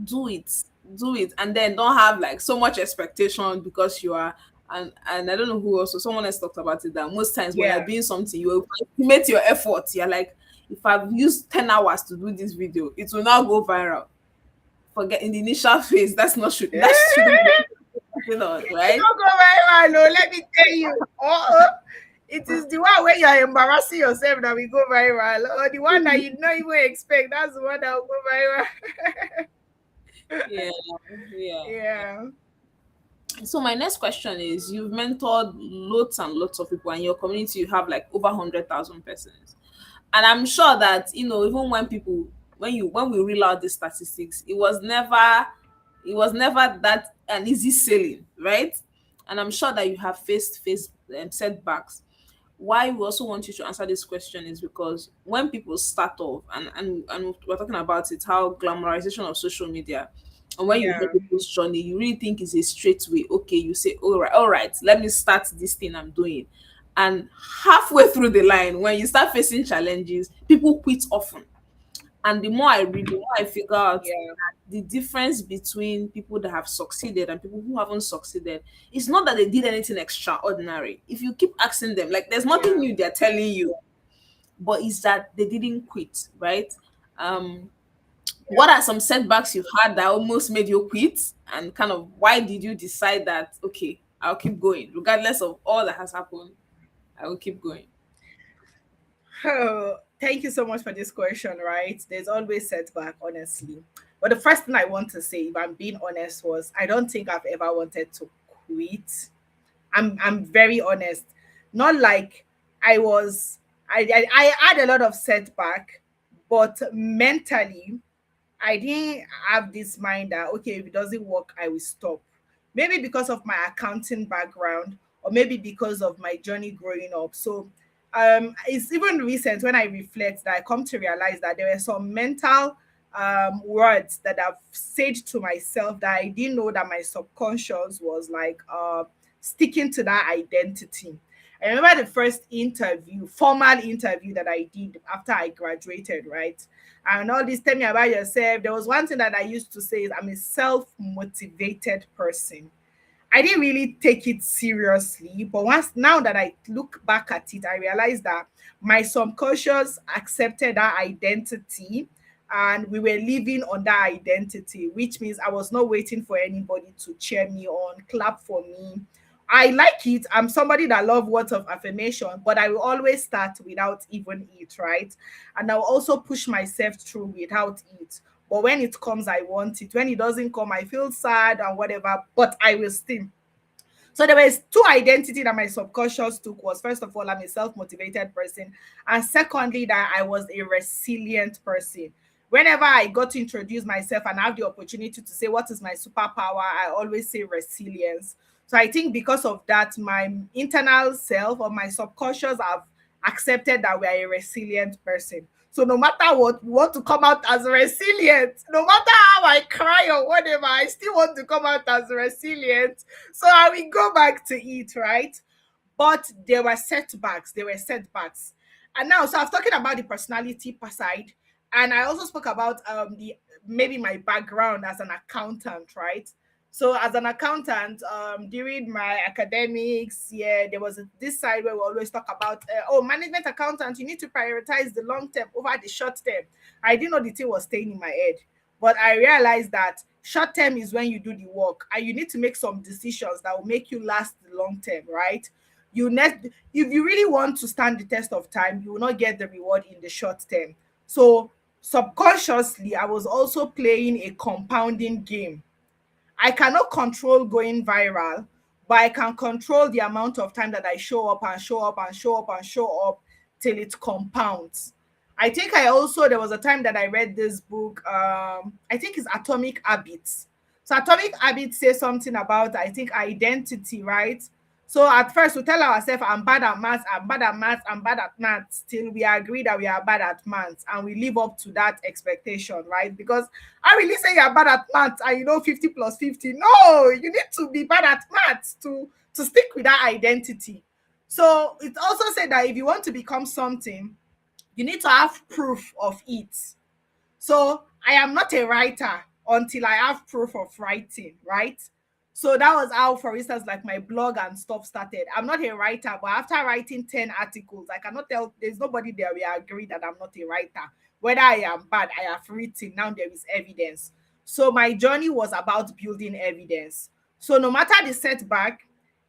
do it. Do it. And then don't have like so much expectation because you are, and I don't know who also, someone else talked about it, that most times when you're yeah. doing something, you estimate your efforts. You're like, if I've used 10 hours to do this video, it will now go viral. Forget in the initial phase, that shouldn't be something on, It right? don't go very well, no, let me tell you. It is the one where you're embarrassing yourself that will go very well. Or the one that you don't even expect, that's the one that will go very well. Yeah, yeah. Yeah. So my next question is: you've mentored lots and lots of people, and in your community you have like over 100,000 persons. And I'm sure that even when we reel out the statistics, it was never It was never that an easy sailing, right? And I'm sure that you have faced setbacks. Why we also want you to answer this question is because when people start off, and we're talking about it, how glamorization of social media, and when you hear Yeah. people's journey, you really think it's a straight way. Okay, you say, all right, let me start this thing I'm doing. And halfway through the line, when you start facing challenges, people quit often. And the more I read, the more I figure out Yeah. that the difference between people that have succeeded and people who haven't succeeded is not that they did anything extraordinary. If you keep asking them, like there's nothing Yeah. new they're telling you, but it's that they didn't quit, right? Um, what Yeah. are some setbacks you've had that almost made you quit? And kind of why did you decide that, okay, I'll keep going, regardless of all that has happened, I will keep going? Oh, thank you so much for this question, right? There's always setback, honestly. But the first thing I want to say, if I'm being honest, was I don't think I've ever wanted to quit. I'm very honest. Not like I was I had a lot of setback, but mentally I didn't have this mind that okay, if it doesn't work, I will stop. Maybe because of my accounting background, or maybe because of my journey growing up. So it's even recent when I reflect that I come to realize that there were some mental words that I've said to myself that I didn't know that my subconscious was like sticking to that identity. I remember the first interview, formal interview that I did after I graduated, right? And all this, tell me about yourself. There was one thing that I used to say is I'm a self-motivated person. I didn't really take it seriously, but once now that I look back at it, I realized that my subconscious accepted that identity and we were living on that identity, which means I was not waiting for anybody to cheer me on, clap for me. I like it. I'm somebody that love words of affirmation, but I will always start without even it, right? And I'll also push myself through without it. But when it comes, I want it. When it doesn't come, I feel sad and whatever, but I will still. So there was two identity that my subconscious took was first of all, I'm a self-motivated person. And secondly, that I was a resilient person. Whenever I got to introduce myself and have the opportunity to say what is my superpower, I always say resilience. So I think because of that, my internal self or my subconscious have accepted that we are a resilient person. So no matter what, we want to come out as resilient. No matter how I cry or whatever, I still want to come out as resilient. So I will go back to it, right? But there were setbacks. There were setbacks. And now, so I was talking about the personality per side, and I also spoke about the maybe my background as an accountant, right? So as an accountant, during my academics, yeah, there was this side where we always talk about, oh, management accountant, you need to prioritize the long term over the short term. I didn't know the thing was staying in my head, but I realized that short term is when you do the work, and you need to make some decisions that will make you last the long term, right? If you really want to stand the test of time, you will not get the reward in the short term. So subconsciously, I was also playing a compounding game. I cannot control going viral, but I can control the amount of time that I show up and show up and show up and show up till it compounds. I think I also there was a time that I read this book. I think it's Atomic Habits. So Atomic Habits says something about I think identity, right? So at first we tell ourselves I'm bad at maths, I'm bad at maths, I'm bad at maths, till we agree that we are bad at maths and we live up to that expectation, right? Because I really say you're bad at maths and you know 50 plus 50. No, you need to be bad at maths to stick with that identity. So it also said that if you want to become something, you need to have proof of it. So I am not a writer until I have proof of writing, right? So that was how, for instance, like my blog and stuff started. I'm not a writer, but after writing 10 articles, I cannot tell, there's nobody there will agree that I'm not a writer. Whether I am bad, I have written, now there is evidence. So my journey was about building evidence. So no matter the setback,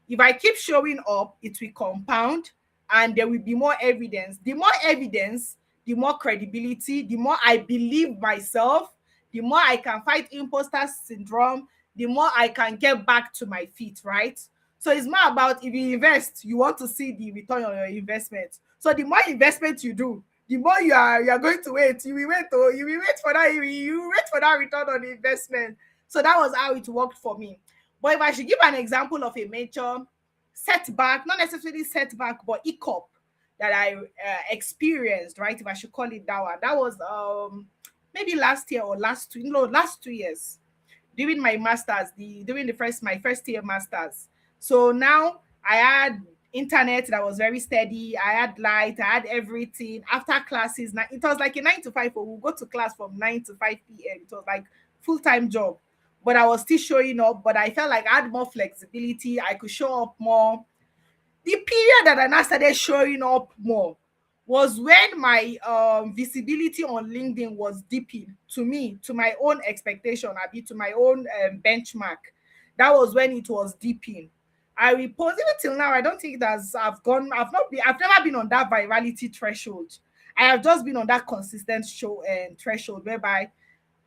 if I keep showing up, it will compound and there will be more evidence. The more evidence, the more credibility, the more I believe myself, the more I can fight imposter syndrome, the more I can get back to my feet, right? So it's more about if you invest, you want to see the return on your investment. So the more investment you do, the more you are going to wait. You will wait for that. You wait for that return on investment. So that was how it worked for me. But if I should give an example of a major setback, not necessarily setback, but hiccup that I experienced, right? If I should call it that one, that was maybe last year or last 2 years during my masters, during the first my first year masters. So now I had internet that was very steady. I had light. I had everything. After classes, now it was like a 9 to 5. Or we'll go to class from 9 to 5 p.m. It was like full time job, but I was still showing up. But I felt like I had more flexibility. I could show up more. The period that I now started showing up more was when my visibility on LinkedIn was dipping, to me, to my own expectation, to my own benchmark. That was when it was dipping. I repost even till now. I don't think that I've never been on that virality threshold. I have just been on that consistent show and threshold whereby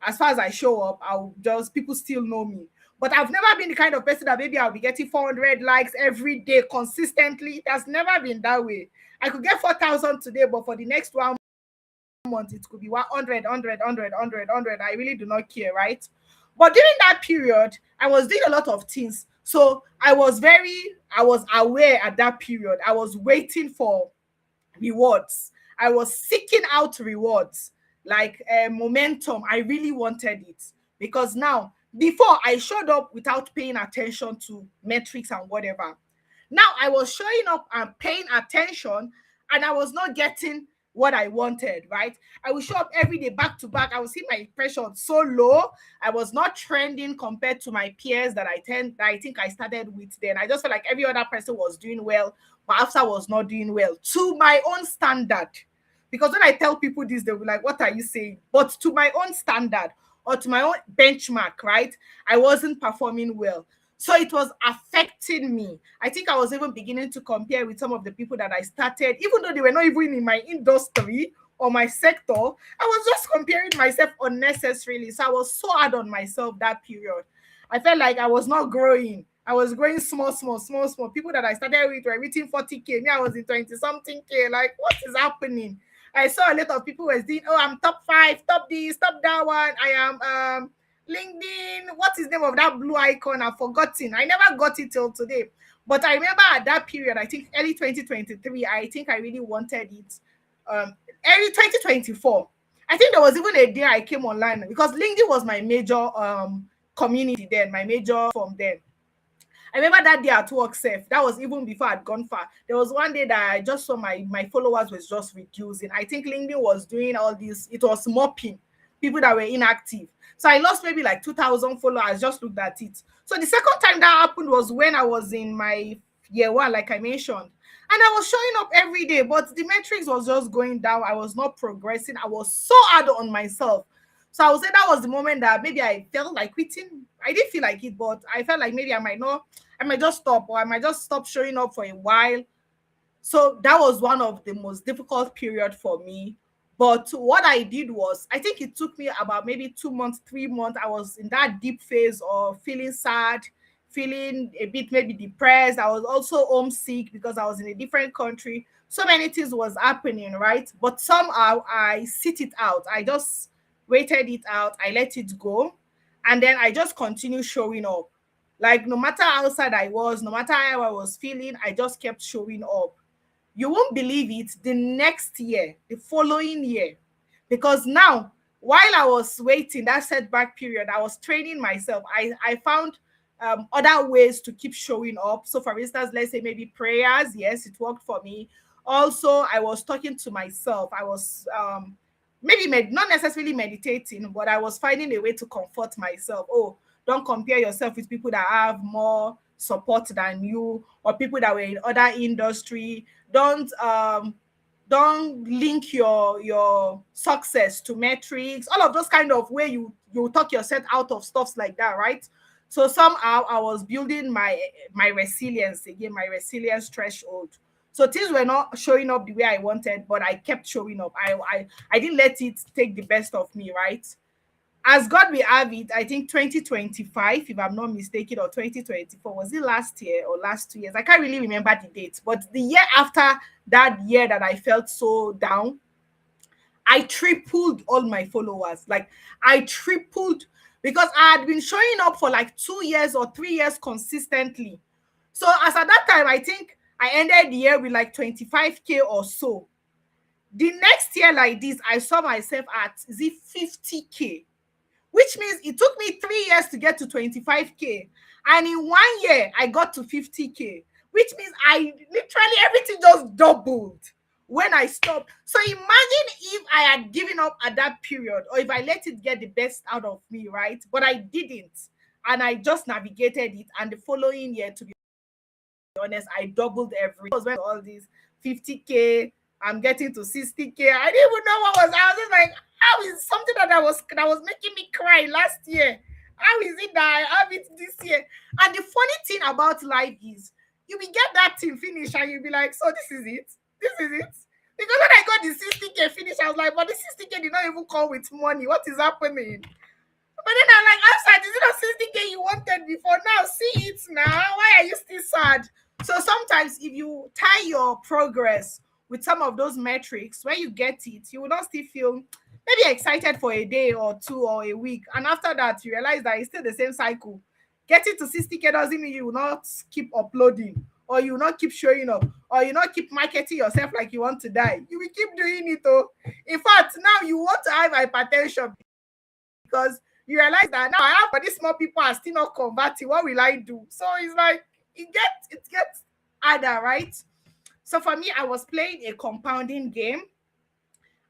as far as I show up, I'll just people still know me. But I've never been the kind of person that maybe I'll be getting 400 likes every day consistently. It has never been that way. I could get 4,000 today, but for the next 1 month, it could be 100, 100, 100, 100, 100. I really do not care, right? But during that period, I was doing a lot of things. So I was aware at that period. I was waiting for rewards. I was seeking out rewards, like momentum. I really wanted it because now, before I showed up without paying attention to metrics and whatever. Now I was showing up and paying attention, and I was not getting what I wanted, right? I would show up every day back to back. I would see my impression so low. I was not trending compared to my peers that I think I started with then. I just felt like every other person was doing well, but after was not doing well to my own standard. Because when I tell people this, they'll be like, what are you saying? But to my own standard or to my own benchmark, right? I wasn't performing well. So it was affecting me. I think I was even beginning to compare with some of the people that I started, even though they were not even in my industry or my sector. I was just comparing myself unnecessarily. So I was so hard on myself that period. I felt like I was not growing. I was growing small, small, small, small. People that I started with were reaching 40K. Me, I was in 20 something K. Like, what is happening? I saw a lot of people were saying, oh, I'm top 5, top this, top that one. I am LinkedIn. What is the name of that blue icon? I've forgotten. I never got it till today. But I remember at that period, I think early 2023, I think I really wanted it. Early 2024. I think there was even a day I came online because LinkedIn was my major community then, my major from then. I remember that day at work safe. That was even before I'd gone far. There was one day that I just saw my followers was just reducing. I think LinkedIn was doing all this. It was mopping people that were inactive. So I lost maybe like 2,000 followers. Just looked at it. So the second time that happened was when I was in my year one, like I mentioned. And I was showing up every day, but the metrics was just going down. I was not progressing. I was so hard on myself. So I would say that was the moment that maybe I felt like quitting. I didn't feel like it, but I felt like maybe I might just stop, or I might just stop showing up for a while. So that was one of the most difficult period for me. But what I did was, I think it took me about maybe 2 months, 3 months. I was in that deep phase of feeling sad, feeling a bit maybe depressed. I was also homesick because I was in a different country. So many things was happening, right? But somehow I sit it out. I just waited it out. I let it go. And then I just continue showing up. Like no matter how sad I was, no matter how I was feeling, I just kept showing up. You won't believe it, the next year, the following year, because now while I was waiting that setback period, I was training myself. I found other ways to keep showing up. So for instance, let's say maybe prayers. Yes, it worked for me. Also, I was talking to myself. I was not necessarily meditating, but I was finding a way to comfort myself. Oh, don't compare yourself with people that have more support than you, or people that were in other industry. Don't link your success to metrics. All of those kind of way you talk yourself out of stuffs like that, right? So somehow I was building my resilience again, my resilience threshold. So things were not showing up the way I wanted, but I kept showing up. I didn't let it take the best of me, right? As God will have it, I think 2025, if I'm not mistaken, or 2024, was it last year or last 2 years? I can't really remember the date, but the year after that year that I felt so down, I tripled all my followers. Like I tripled because I had been showing up for like 2 years or 3 years consistently. So as at that time, I think I ended the year with like 25K or so. The next year, like this, I saw myself at 50K, which means it took me 3 years to get to 25K. And in 1 year, I got to 50K, which means I literally everything just doubled when I stopped. So imagine if I had given up at that period, or if I let it get the best out of me, right? But I didn't. And I just navigated it. And the following year, to be honest, I doubled every. Because when all these 50K, I'm getting to 60K. I didn't even know what was. I was just like, how is something that was making me cry last year? How is it that I have it this year? And the funny thing about life is you will get that thing finished and you'll be like, so this is it. This is it. Because when I got the 60K finish, I was like, but the 60K did not even come with money. What is happening? But then I'm like, outside, is it not 60K you wanted before? Now see it now. Why are you still sad? So sometimes if you tie your progress with some of those metrics, when you get it, you will not still feel maybe excited for a day or two or a week. And after that, you realize that it's still the same cycle. Getting to 60K doesn't mean you will not keep uploading, or you will not keep showing up, or you not keep marketing yourself like you want to die. You will keep doing it. Oh. In fact, now you want to have hypertension because you realize that now I have, but these small people are still not converting. What will I do? So it's like it gets harder, right? So for me, I was playing a compounding game.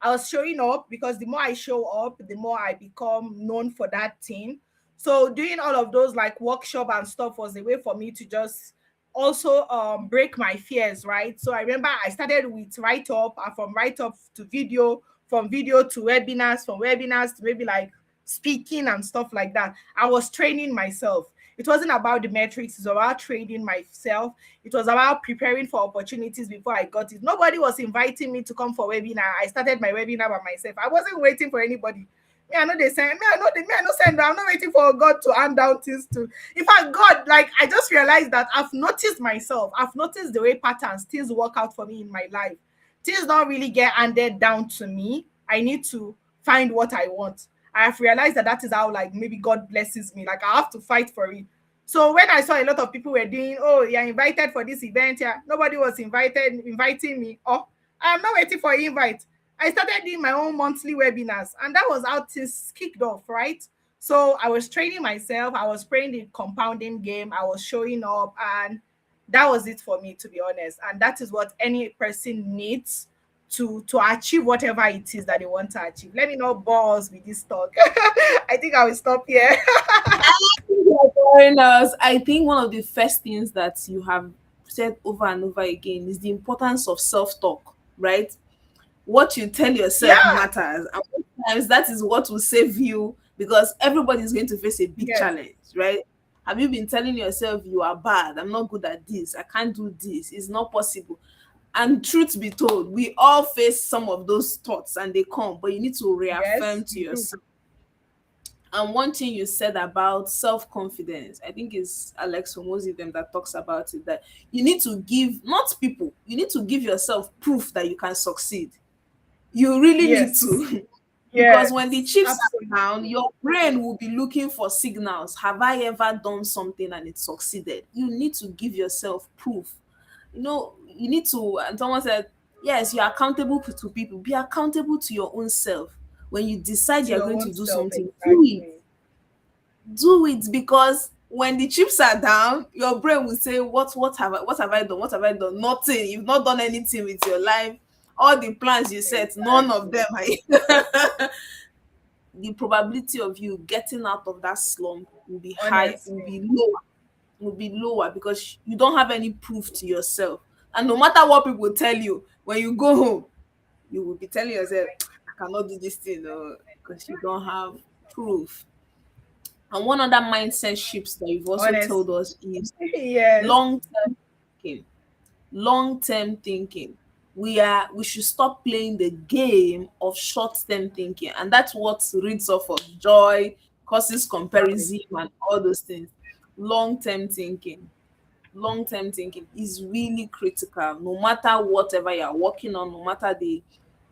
I was showing up because the more I show up, the more I become known for that thing. So doing all of those like workshop and stuff was a way for me to just also break my fears, right? So I remember I started with write up, and from write up to video, from video to webinars, from webinars to maybe like speaking and stuff like that. I was training myself. It wasn't about the metrics, it's about training myself. It was about preparing for opportunities before I got it. Nobody was inviting me to come for webinar. I started my webinar by myself. I wasn't waiting for anybody. Me, I know they send me, I know send. I'm not waiting for God to hand down things to. In fact, God, like I just realized that I've noticed myself, I've noticed the way patterns, things work out for me in my life. Things don't really get handed down to me. I need to find what I want. I have realized that that is how like maybe God blesses me. Like I have to fight for it. So when I saw a lot of people were doing, oh, you're invited for this event, yeah, nobody was inviting me. Oh, I'm not waiting for an invite. I started doing my own monthly webinars, and that was how things kicked off, right? So I was training myself, I was playing the compounding game, I was showing up, and that was it for me, to be honest. And that is what any person needs to achieve whatever it is that they want to achieve. Let me not bore us with this talk. I think I will stop here. Foreigners, I think one of the first things that you have said over and over again is the importance of self-talk, right? What you tell yourself Yeah. matters, and sometimes that is what will save you, because everybody is going to face a big Yes. challenge, right? Have you been telling yourself you are bad, I'm not good at this, I can't do this, it's not possible? And truth be told, we all face some of those thoughts and they come, but you need to reaffirm Yes, to we do. yourself. And one thing you said about self-confidence, I think it's Alex Homozy them that talks about it, that you need to give, not people, you need to give yourself proof that you can succeed. You really need Yes. to. Because when the Yes. chips are Absolutely. down, your brain will be looking for signals. Have I ever done something and it succeeded? You need to give yourself proof. You need to, and someone said, yes, you're accountable to people. Be accountable to your own self. When you decide To you're your going own to do self, something, exactly. do it, because when the chips are down, your brain will say, what have I done? What have I done? Nothing. You've not done anything with your life. All the plans you set, none of Exactly. them are the probability of you getting out of that slump will be high, Honestly. will be lower, because you don't have any proof to yourself. And no matter what people tell you, when you go home, you will be telling yourself, I cannot do this thing, because you don't have proof. And one other mindset shifts that you've also told Honestly. us is Yes. long-term thinking. Long-term thinking. We should stop playing the game of short-term thinking. And that's what reads off of joy, causes comparison, and all those things. Long-term thinking. Long-term thinking is really critical, no matter whatever you're working on, no matter the,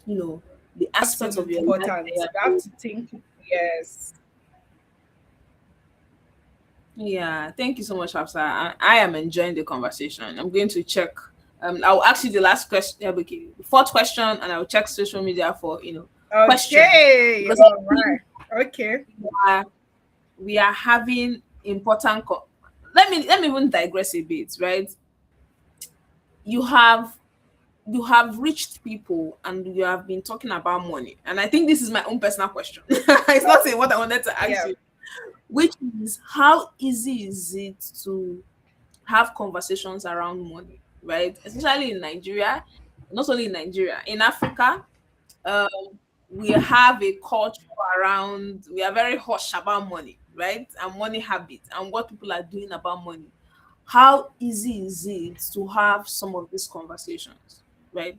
you know, the aspects of Absolutely your life that important. you are You have doing. to think. Yes. Yeah, thank you so much, Hafsa. I am enjoying the conversation. I'm going to check. I'll ask you the last question, okay, the fourth question, and I'll check social media for questions Okay. because All I think right. Okay. we are, we are having important. Let me even digress a bit, right? You have you have reached people and you have been talking about money, and I think this is my own personal question. It's not saying what I wanted to ask Yeah. you, which is how easy is it to have conversations around money, right? Especially in Nigeria, not only in Nigeria, in Africa, um, we have a culture around, we are very hush about money, right? And money habits and what people are doing about money. How easy is it to have some of these conversations, right?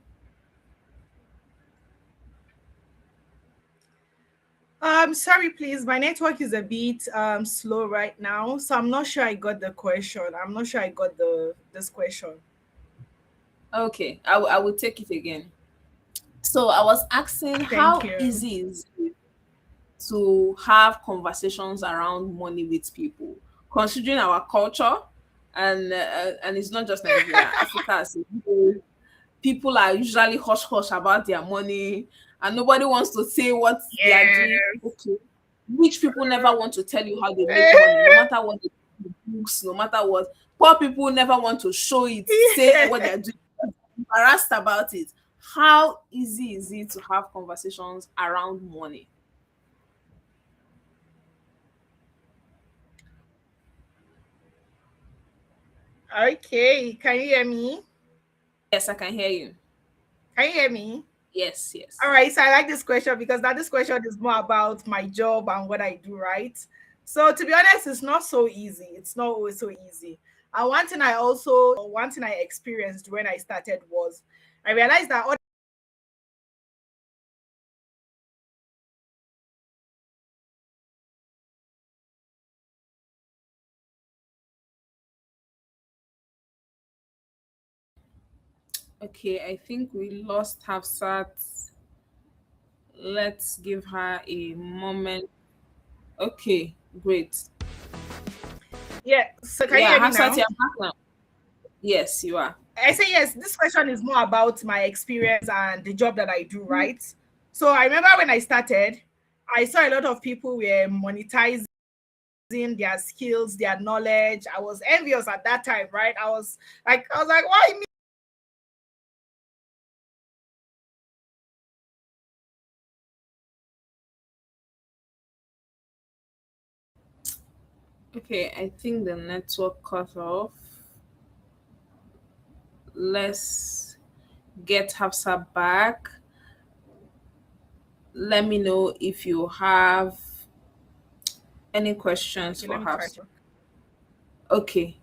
Sorry, please. My network is a bit slow right now, so I'm not sure I got the question. I'm not sure I got the this question. Okay, I will take it again. So I was asking Thank how you. easy is it to have conversations around money with people, considering our culture, and it's not just Nigeria, Africa as a whole. People are usually hush hush about their money, and nobody wants to say what they are doing. Yes. Okay, rich people never want to tell you how they make money, no matter what they do in books, no matter what. Poor people never want to show it, say what they Yeah. are doing, embarrassed about it. How easy is it to have conversations around money? Okay. Can you hear me? Yes, I can hear you. Can you hear me? Yes, All yes. right. So I like this question because now this question is more about my job and what I do, right? So to be honest, it's not so easy. It's not always so easy. And one thing I experienced when I started was I realized that Okay, I think we lost Hafsat. Let's give her a moment. Okay, great. yeah. So can you Yeah, hear me Hafsat, now? you're back now. Yes, you are. I say yes. This question is more about my experience and the job that I do, right? So I remember when I started, I saw a lot of people were monetizing their skills, their knowledge. I was envious at that time, right? I was like, why me? Okay, I think the network cut off. Let's get Hafsat back. Let me know if you have any questions Okay, for let me try Hafsat. to. Okay,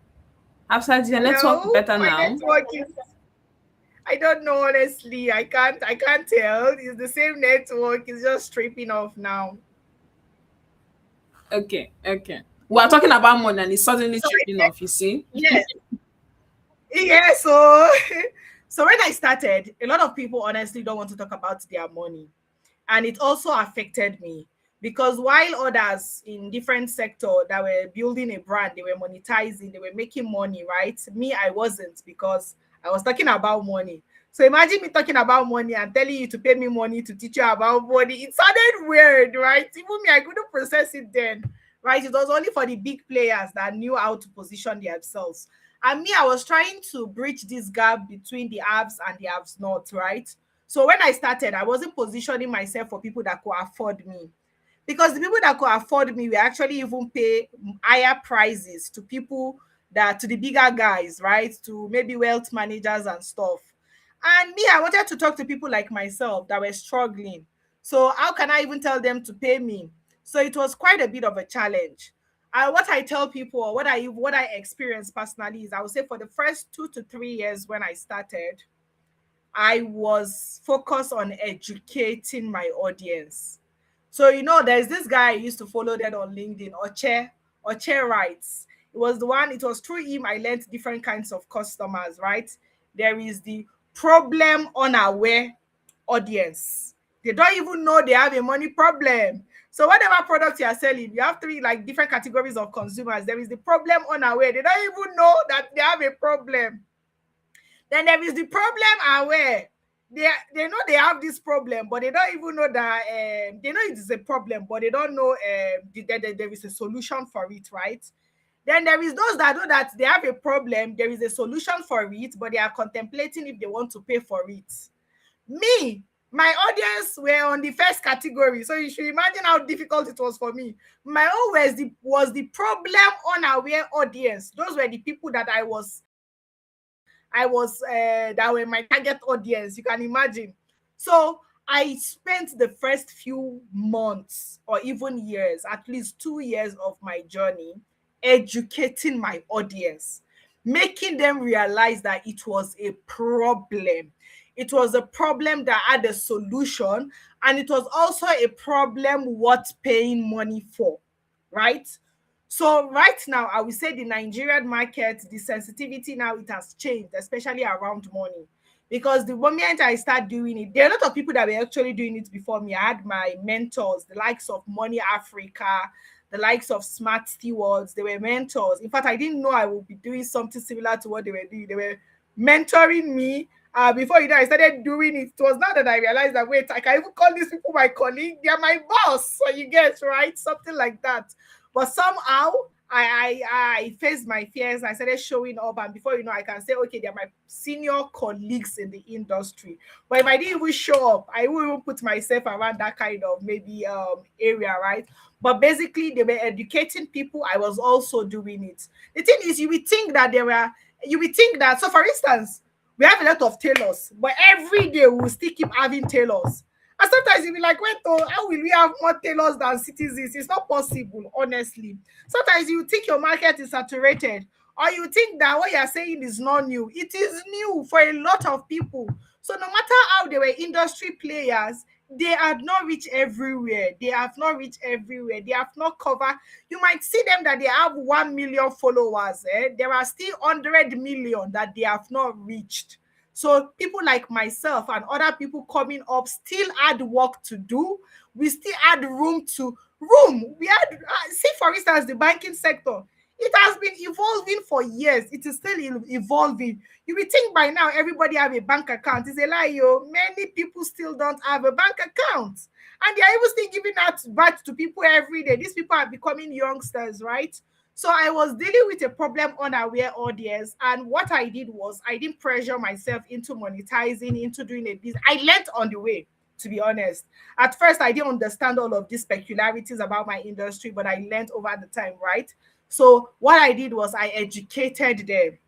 Hafsat, is your network Hello, better my now? network is. I don't know honestly. I can't tell. It's the same network. It's just tripping off now. Okay, okay. We are talking about money and it's suddenly So tripping off, you see? yes, yeah. So so when I started, a lot of people honestly don't want to talk about their money. And it also affected me because while others in different sector that were building a brand, they were monetizing, they were making money, right? Me, I wasn't because I was talking about money. So imagine me talking about money and telling you to pay me money to teach you about money. It sounded weird, right? Even me, I couldn't process it then, right? It was only for the big players that knew how to position themselves. And me, I was trying to bridge this gap between the haves and the haves not, right? So when I started, I wasn't positioning myself for people that could afford me because the people that could afford me will actually even pay higher prices to people that to the bigger guys, right? To maybe wealth managers and stuff. And me, I wanted to talk to people like myself that were struggling. So how can I even tell them to pay me? So it was quite a bit of a challenge. And what I tell people or what I experienced personally is I would say for the first 2 to 3 years when I started, I was focused on educating my audience. So, there's this guy I used to follow that on LinkedIn, Oche Writes. It was through him I learned different kinds of customers, right? There is the problem unaware audience. They don't even know they have a money problem. So whatever product you are selling, you have three like different categories of consumers. There is the problem unaware. They don't even know that they have a problem. Then there is the problem aware. They know they have this problem, but they don't even know that they know it is a problem, but they don't know that there is a solution for it, right? Then there is those that know that they have a problem, there is a solution for it, but they are contemplating if they want to pay for it. Me, my audience were on the first category, so you should imagine how difficult it was for me. My own was the problem unaware audience. Those were the people that I was that were my target audience. You can imagine. So I spent the first few months or even years, at least 2 years of my journey, educating my audience, making them realize that it was a problem. It was a problem that had a solution, and it was also a problem worth paying money for, right? So right now, I will say the Nigerian market, the sensitivity now, it has changed, especially around money. Because the moment I start doing it, there are a lot of people that were actually doing it before me. I had my mentors, the likes of Money Africa, the likes of Smart Stewards. They were mentors. In fact, I didn't know I would be doing something similar to what they were doing. They were mentoring me. Before I started doing it. It was now that I realized that, wait, I can even call these people my colleague. They are my boss. So you get, right? Something like that. But somehow I faced my fears. I started showing up, and before you know, I can say, okay, they're my senior colleagues in the industry. But if I didn't even show up, I wouldn't even put myself around that kind of maybe area, right? But basically, they were educating people. I was also doing it. The thing is, you would think that. So, for instance, we have a lot of tailors, but every day we will still keep having tailors. And sometimes you'll be like, wait, oh, how will we have more tailors than citizens? It's not possible, honestly. Sometimes you think your market is saturated, or you think that what you're saying is not new. It is new for a lot of people. So no matter how they were industry players, they have not reached everywhere. They have not reached everywhere. They have not covered. You might see them that they have 1 million followers. There are still 100 million that they have not reached. So people like myself and other people coming up still had work to do. We still had room. We had see, for instance, the banking sector. It has been evolving for years. It is still evolving. You will think by now everybody have a bank account. It's a lie, yo. Many people still don't have a bank account, and they are even still giving out back to people every day. These people are becoming youngsters, right? So I was dealing with a problem unaware audience, and what I did was I didn't pressure myself into monetizing, into doing a business. I learned on the way, to be honest. At first, I didn't understand all of these peculiarities about my industry, but I learned over the time, right? So what I did was I educated them.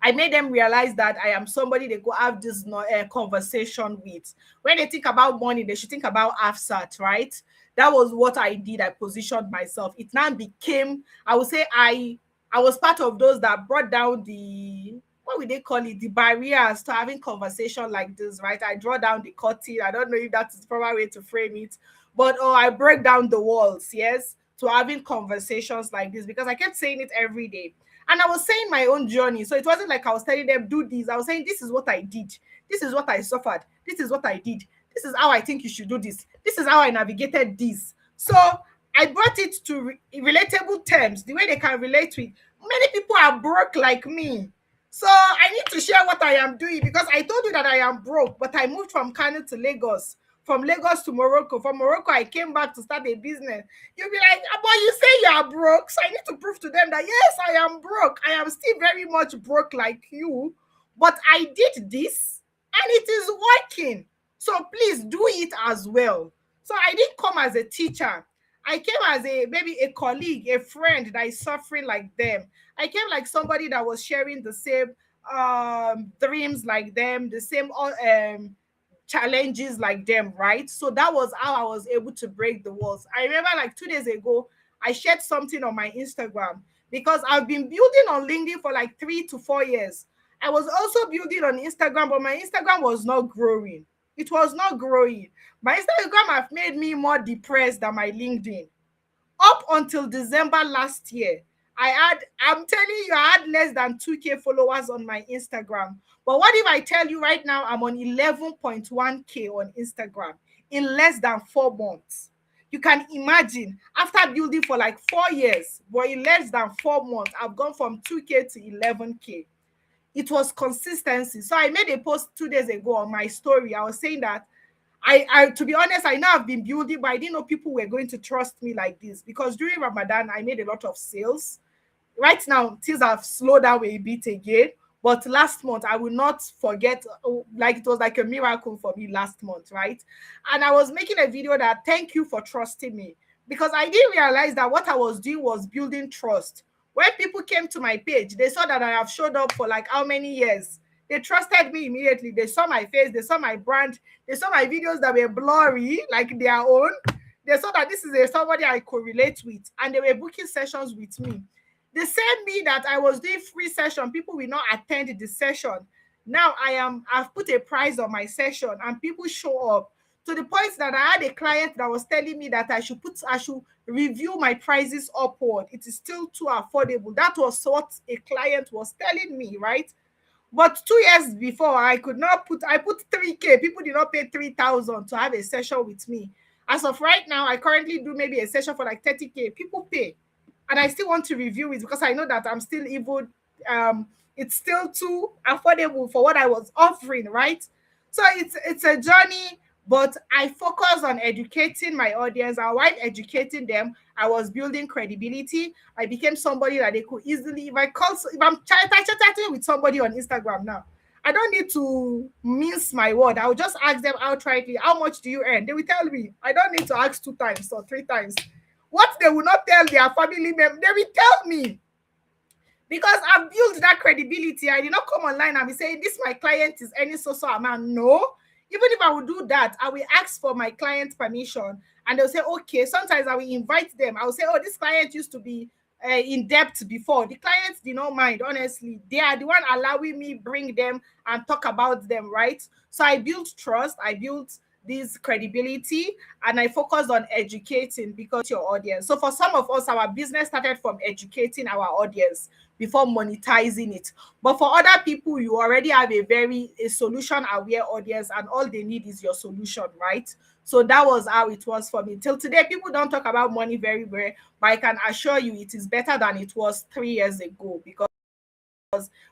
I made them realize that I am somebody they go have this conversation with. When they think about money, they should think about Hafsat, right? That was what I did. I positioned myself. It now became, I would say, I was part of those that brought down the, what would they call it, the barriers to having conversation like this, right? I draw down the curtain. I don't know if that's the proper way to frame it, but I break down the walls, yes, to having conversations like this, because I kept saying it every day. And I was saying my own journey. So it wasn't like I was telling them, do this. I was saying, this is what I did. This is what I suffered. This is what I did. This is how I think you should do this. This is how I navigated this. So I brought it to relatable terms, the way they can relate to it. Many people are broke like me. So I need to share what I am doing, because I told you that I am broke, but I moved from Kano to Lagos, from Lagos to Morocco. From Morocco, I came back to start a business. You'll be like, but you say you are broke. So I need to prove to them that, yes, I am broke. I am still very much broke like you, but I did this and it is working. So please do it as well. So I didn't come as a teacher. I came as maybe a colleague, a friend that is suffering like them. I came like somebody that was sharing the same dreams like them, the same challenges like them, right? So that was how I was able to break the walls. I remember like 2 days ago, I shared something on my Instagram, because I've been building on LinkedIn for like 3 to 4 years. I was also building on Instagram, but my Instagram was not growing. It was not growing. My Instagram have made me more depressed than my LinkedIn. Up until December last year, I'm telling you, I had less than 2K followers on my Instagram. But what if I tell you right now I'm on 11.1K on Instagram? in less than 4 months. You can imagine, after building for like 4 years, but in less than 4 months, I've gone from 2K to 11K. It was consistency. So I made a post 2 days ago on my story. I was saying that I to be honest, I know I've been building, but I didn't know people were going to trust me like this, because during Ramadan I made a lot of sales. Right now things have slowed down a bit again, but last month I will not forget, like it was like a miracle for me last month, right? And I was making a video that thank you for trusting me, because I didn't realize that what I was doing was building trust. When people came to my page, they saw that I have showed up for like how many years. They trusted me immediately. They saw my face, they saw my brand, they saw my videos that were blurry like their own. They saw that this is somebody I could relate with, and they were booking sessions with me. The same me that I was doing free session, people will not attend the session. Now I've put a price on my session and people show up, to the point that I had a client that was telling me that I should review my prices upward. It is still too affordable. That was what a client was telling me, right? But 2 years before, I put 3K. People did not pay 3,000 to have a session with me. As of right now, I currently do maybe a session for like 30K. People pay. And I still want to review it, because I know that I'm still even it's still too affordable for what I was offering, right? So it's a journey, but I focus on educating my audience. And while educating them, I was building credibility. I became somebody that they could easily, if I'm chatting with somebody on Instagram now, I don't need to mince my word. I will just ask them outrightly, how much do you earn? They will tell me. I don't need to ask 2 times or 3 times. What they will not tell their family members, they will tell me, because I've built that credibility. I did not come online and be saying this my client is earning so amount. No. Even if I would do that, I will ask for my client's permission, and they'll say okay. Sometimes I will invite them. I will say, oh, this client used to be in debt before. The clients did not mind. Honestly, they are the one allowing me bring them and talk about them, right? So I built trust. I built this credibility, and I focused on educating, because your audience. So for some of us, our business started from educating our audience before monetizing it. But for other people, you already have a solution aware audience, and all they need is your solution, right? So that was how it was for me. Till today, people don't talk about money very well, but I can assure you it is better than it was 3 years ago, because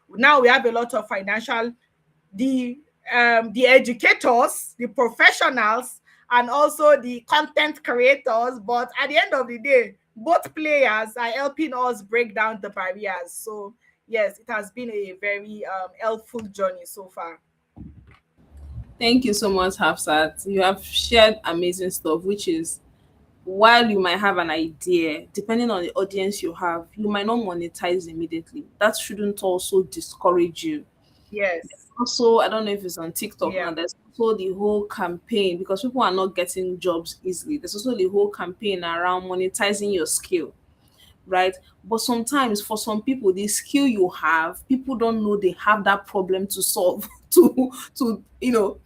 now we have a lot of financial, the educators, the professionals, and also the content creators. But at the end of the day, both players are helping us break down the barriers. So yes, it has been a very helpful journey so far. Thank you so much, Hafsat. You have shared amazing stuff, which is, while you might have an idea, depending on the audience you have, you might not monetize immediately. That shouldn't also discourage you. Yes. Also, I don't know if it's on TikTok Yeah. now, there's also the whole campaign, because people are not getting jobs easily. There's also the whole campaign around monetizing your skill, right? But sometimes for some people, the skill you have, people don't know they have that problem to solve to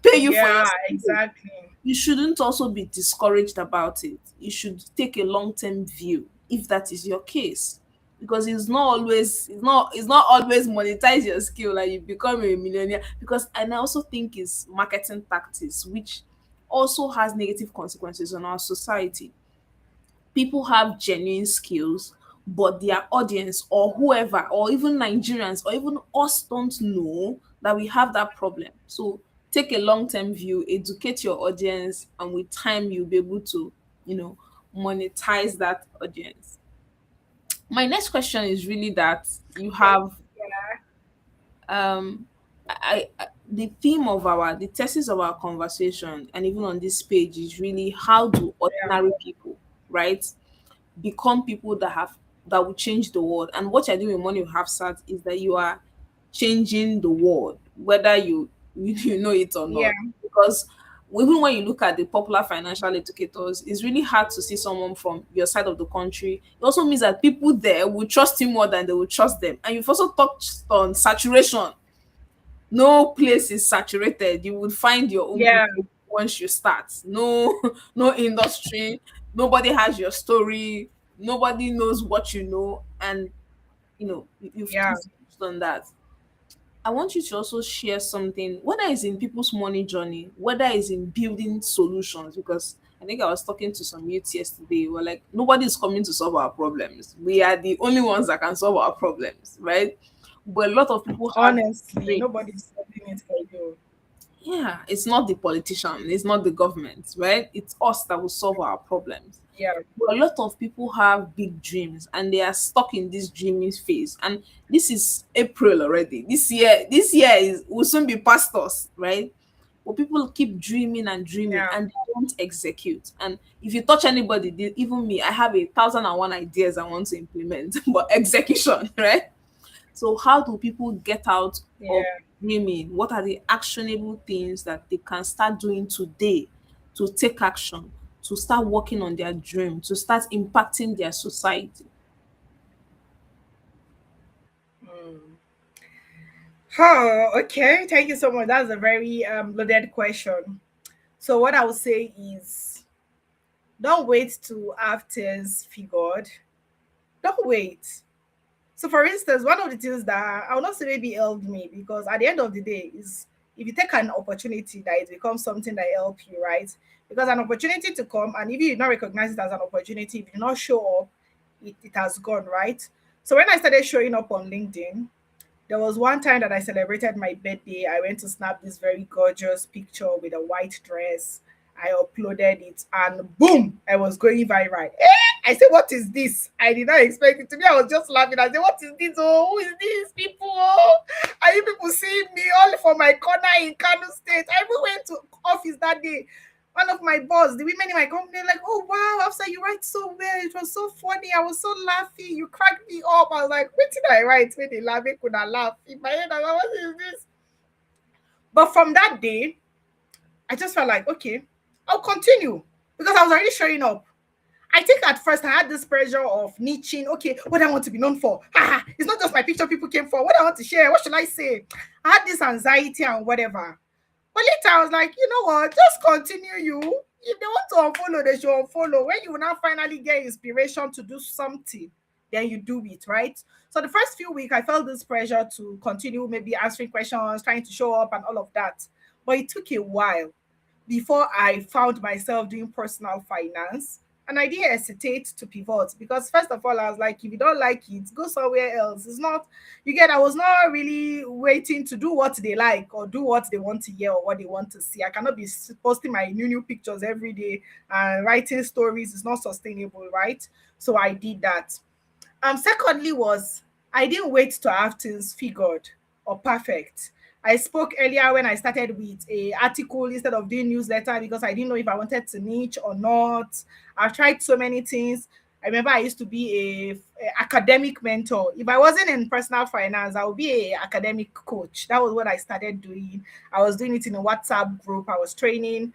pay you for your Yeah, skill. exactly. You shouldn't also be discouraged about it. You should take a long-term view if that is your case. Because it's not always monetize your skill like you become a millionaire. Because and I also think it's marketing tactics, which also has negative consequences on our society. People have genuine skills, but their audience or whoever, or even Nigerians, or even us don't know that we have that problem. So take a long-term view, educate your audience, and with time you'll be able to, monetize that audience. My next question is really that you Okay. have Yeah. the theme of the thesis of our conversation, and even on this page, is really how do Yeah. ordinary people, right, become people that will change the world. And what you're doing with Money You Have Sat is that you are changing the world, whether you know it or Yeah. not. Because even when you look at the popular financial educators, it's really hard to see someone from your side of the country. It also means that people there will trust you more than they will trust them. And you've also touched on saturation. No place is saturated. You would find your own Yeah. people once you start. No, no industry. Nobody has your story. Nobody knows what you know, and you've Yeah. touched on that. I want you to also share something, whether it's in people's money journey, whether it's in building solutions, because I think I was talking to some youths yesterday. We're like, nobody's coming to solve our problems. We are the only ones that can solve our problems, right? But a lot of people have Honestly, dreams. nobody's solving it for you. Yeah, it's not the politician, it's not the government, right? It's us that will solve our problems. Yeah. But a lot of people have big dreams and they are stuck in this dreaming phase. And this is April already. This year is will soon be past us, right? But people keep dreaming and dreaming Yeah. and they don't execute. And if you touch anybody, even me, I have 1,001 ideas I want to implement, but execution, right? So how do people get out of Yeah. dreaming? What are the actionable things that they can start doing today to take action, to start working on their dream, to start impacting their society? Mm. Oh, okay. Thank you so much. That's a very loaded question. So what I would say is, don't wait to have things figured. Don't wait. So, for instance, one of the things that I will not say maybe helped me, because at the end of the day is, if you take an opportunity, that it becomes something that help you, right? Because an opportunity to come, and if you do not recognize it as an opportunity, if you do not show up, it has gone, right? So when I started showing up on LinkedIn, there was one time that I celebrated my birthday. I went to snap this very gorgeous picture with a white dress. I uploaded it and boom, I was going viral. I said, what is this? I did not expect it. To me, I was just laughing. I said, what is this? Oh, who is this? People, oh, are you people seeing me all from my corner in Kano State? I even went to office that day. One of my boss, the women in my company, like, oh wow, Afsa, you write so well. It was so funny. I was so laughing. You cracked me up. I was like, what did I write? When they laugh, they could not laugh. In my head, I was like, what is this? But from that day, I just felt like, okay, I'll continue because I was already showing up. I think at first I had this pressure of niching. Okay, what I want to be known for. It's not just my picture people came for. What I want to share. What should I say? I had this anxiety and whatever. But later I was like, you know what? Just continue you. If they want to unfollow, they should unfollow. When you now finally get inspiration to do something, then you do it, right? So the first few weeks, I felt this pressure to continue maybe answering questions, trying to show up and all of that. But it took a while before I found myself doing personal finance. And I didn't hesitate to pivot because, first of all, I was like, if you don't like it, go somewhere else. It's not, you get, I was not really waiting to do what they like or do what they want to hear or what they want to see. I cannot be posting my new pictures every day and writing stories. It's not sustainable, right? So I did that. Secondly was, I didn't wait to have things figured or perfect. I spoke earlier when I started with a article instead of doing newsletter because I didn't know if I wanted to niche or not. I've tried so many things. I remember I used to be a academic mentor. If I wasn't in personal finance, I would be a academic coach. That was what I started doing. I was doing it in a WhatsApp group. I was training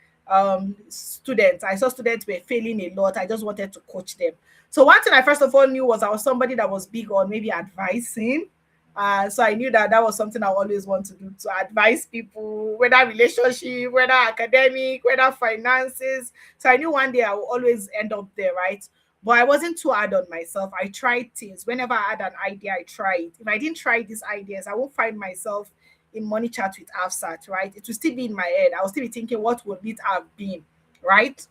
students. I saw students were failing a lot. I just wanted to coach them. So one thing I first of all knew was I was somebody that was big on maybe advising. So I knew that that was something I always want to do, to advise people, whether relationship, whether academic, whether finances. So I knew one day I would always end up there, right? But I wasn't too hard on myself. I tried things. Whenever I had an idea, I tried. If I didn't try these ideas, I won't find myself in money chat with Afsat, right? It will still be in my head. I will still be thinking, what would it have been, right?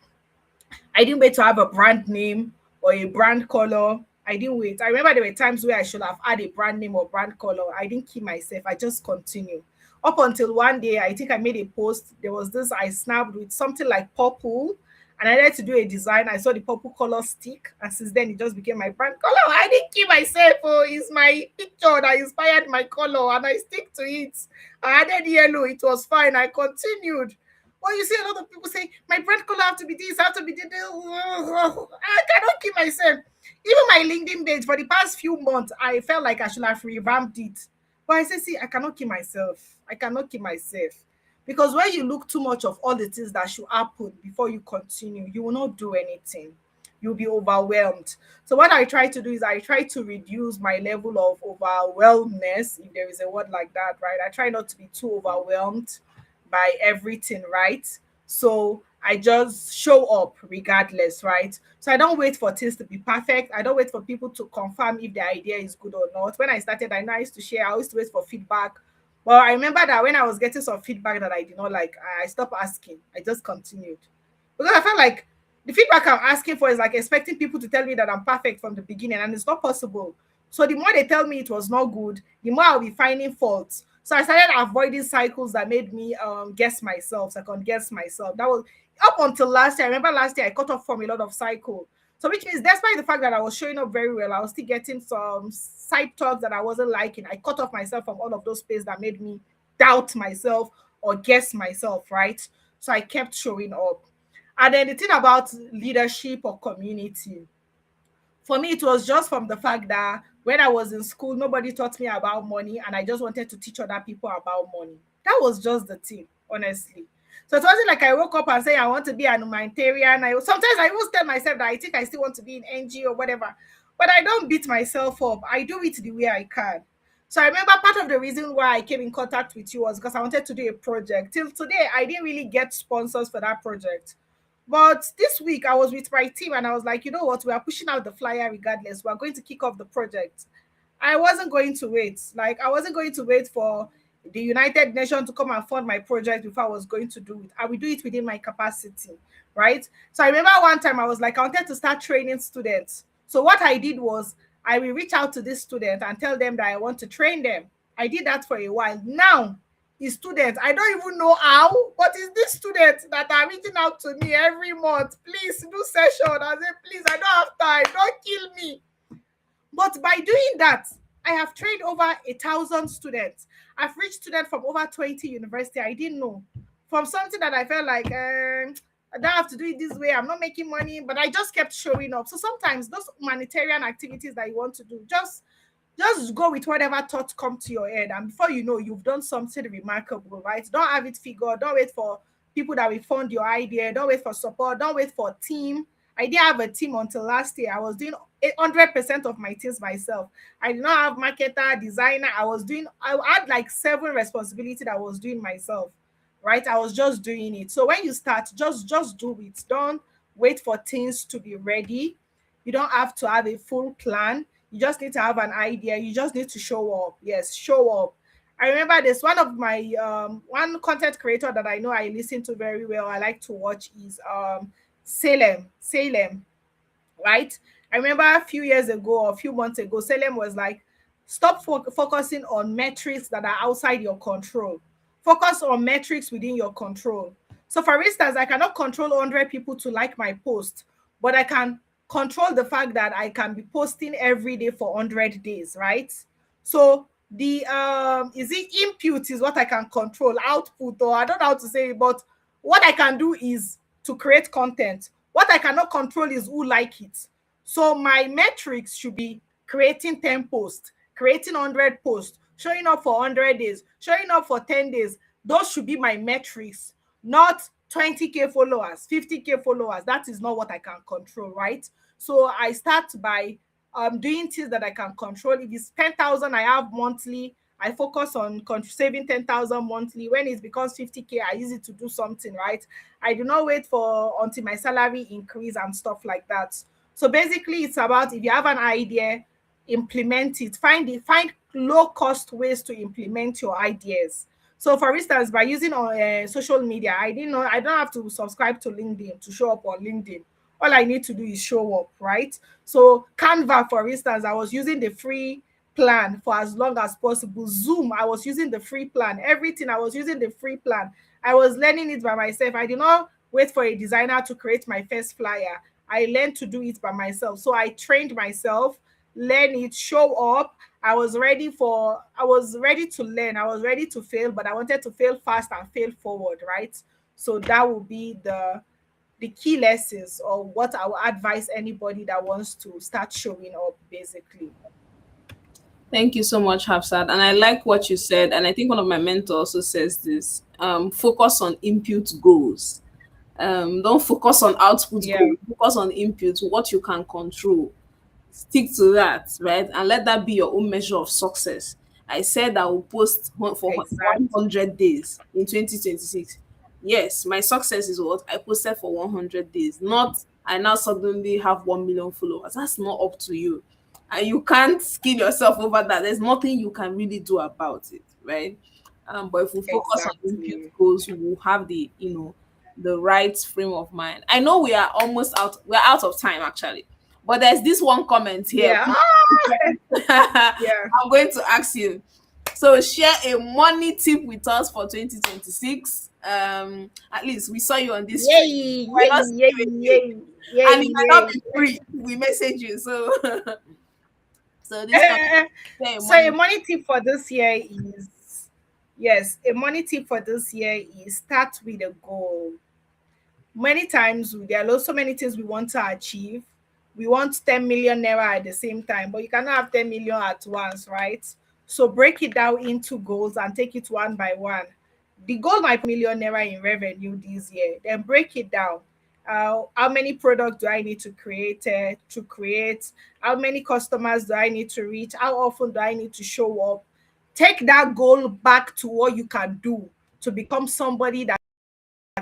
I didn't wait to have a brand name or a brand color. I didn't wait. I remember there were times where I should have had a brand name or brand color. I didn't keep myself. I just continued. Up until one day, I think I made a post. There was this I snapped with something like purple. And I had to do a design. I saw the purple color stick. And since then, it just became my brand color. I didn't keep myself. Oh, it's my picture that inspired my color. And I stick to it. I added yellow. It was fine. I continued. Well, you see a lot of people say, my brand color have to be this, have to be this. I cannot keep myself. Even my LinkedIn page for the past few months, I felt like I should have revamped it. But I say, see, I cannot keep myself. I cannot keep myself. Because when you look too much of all the things that should happen before you continue, you will not do anything. You'll be overwhelmed. So what I try to do is I try to reduce my level of overwhelmness, if there is a word like that, right? I try not to be too overwhelmed by everything, right? So I just show up regardless, right? So I don't wait for things to be perfect. I don't wait for people to confirm if the idea is good or not. When I started, I know I used to share, I used to wait for feedback Well, I remember that when I was getting some feedback that I did not like, I stopped asking. I just continued. Because I felt like the feedback I'm asking for is like expecting people to tell me that I'm perfect from the beginning, and it's not possible. So the more they tell me it was not good, the more I'll be finding faults. So I started avoiding cycles that made me guess myself, second guess myself. That was up until last year. I remember last year I cut off from a lot of cycle. So which means despite the fact that I was showing up very well, I was still getting some side talks that I wasn't liking. I cut off myself from all of those spaces that made me doubt myself or guess myself, right? So I kept showing up. And then the thing about leadership or community, for me, it was just from the fact that when I was in school, nobody taught me about money, and I just wanted to teach other people about money. That was just the thing, honestly. So it wasn't like I woke up and say I want to be an humanitarian. Sometimes I always tell myself that I think I still want to be in NGO or whatever, but I don't beat myself up. I do it the way I can. So I remember part of the reason why I came in contact with you was because I wanted to do a project. Till today, I didn't really get sponsors for that project. But this week I was with my team and I was like, you know what, we are pushing out the flyer regardless. We are going to kick off the project. I wasn't going to wait. Like, I wasn't going to wait for the United Nations to come and fund my project before I was going to do it. I will do it within my capacity, right? So I remember one time I was like, I wanted to start training students. So what I did was I will reach out to this student and tell them that I want to train them. I did that for a while. Now, is students. I don't even know how, but it's these students that are reaching out to me every month. Please do session. I say, please, I don't have time. Don't kill me. But by doing that, I have trained over 1,000 students. I've reached students from over 20 universities. I didn't know. From something that I felt like, I don't have to do it this way. I'm not making money, but I just kept showing up. So sometimes those humanitarian activities that you want to do, just go with whatever thoughts come to your head, and before you know, you've done something remarkable, right? Don't have it figured. Don't wait for people that will fund your idea. Don't wait for support. Don't wait for a team. I didn't have a team until last year. I was doing 100% of my things myself. I did not have marketer, designer. I had like 7 responsibilities that I was doing myself, right? I was just doing it. So when you start, just do it. Don't wait for things to be ready. You don't have to have a full plan. You just need to have an idea. You just need to show up. Yes, show up. I remember this one of my one content creator that I know I listen to very well. I like to watch is Salem, right? I remember a few years ago or a few months ago, Salem was like, stop focusing on metrics that are outside your control. Focus on metrics within your control. So, for instance, I cannot control 100 people to like my post, but I can control the fact that I can be posting every day for 100 days, right? So, the is it input is what I can control, output, or I don't know how to say it, but what I can do is to create content. What I cannot control is who like it. So my metrics should be creating 10 posts, creating 100 posts, showing up for 100 days, showing up for 10 days. Those should be my metrics, not 20K followers, 50K followers. That is not what I can control, right? So I start by doing things that I can control. If it's 10,000 I have monthly, I focus on saving 10,000 monthly. When it becomes 50K, I use it to do something, right? I do not wait for until my salary increase and stuff like that. So basically, it's about, if you have an idea, implement it. Find low cost ways to implement your ideas. So, for instance, by using social media, I don't have to subscribe to LinkedIn to show up on LinkedIn. All I need to do is show up, right? So, Canva, for instance, I was using the free plan for as long as possible. Zoom, I was using the free plan. Everything, I was using the free plan. I was learning it by myself. I did not wait for a designer to create my first flyer. I learned to do it by myself. So I trained myself, learn it, show up. I was ready to learn. I was ready to fail, but I wanted to fail fast and fail forward, right? So that would be the key lessons, or what I would advise anybody that wants to start showing up, basically. Thank you so much, Hafsat. And I like what you said. And I think one of my mentors also says this, focus on input goals. Don't focus on output Yeah. goals. Focus on input, what you can control. Stick to that, right? And let that be your own measure of success. I said I will post for Exactly. 100 days in 2026. Yes, my success is what I posted for 100 days, not I now suddenly have 1 million followers. That's not up to you. And you can't kill yourself over that. There's nothing you can really do about it, right? But if we focus on impute Exactly. goals, we will have the, the right frame of mind. I know we are almost out. We're out of time actually, but there's this one comment here. Yeah. Yeah. I'm going to ask you. So share a money tip with us for 2026. At least we saw you on this street. Yay, Why yay, not yay, send you a yay, link? yay, And it might not yay. be free. We message you. So so this time share a So a money. money tip for this year is, yes, a money tip for this year is start with a goal. Many times there are so many things we want to achieve. We want 10 million naira at the same time, but you cannot have 10 million at once, right? So break it down into goals and take it one by one. The goal might be million naira in revenue this year. Then break it down. How many products do I need to create? How many customers do I need to reach? How often do I need to show up? Take that goal back to what you can do to become somebody that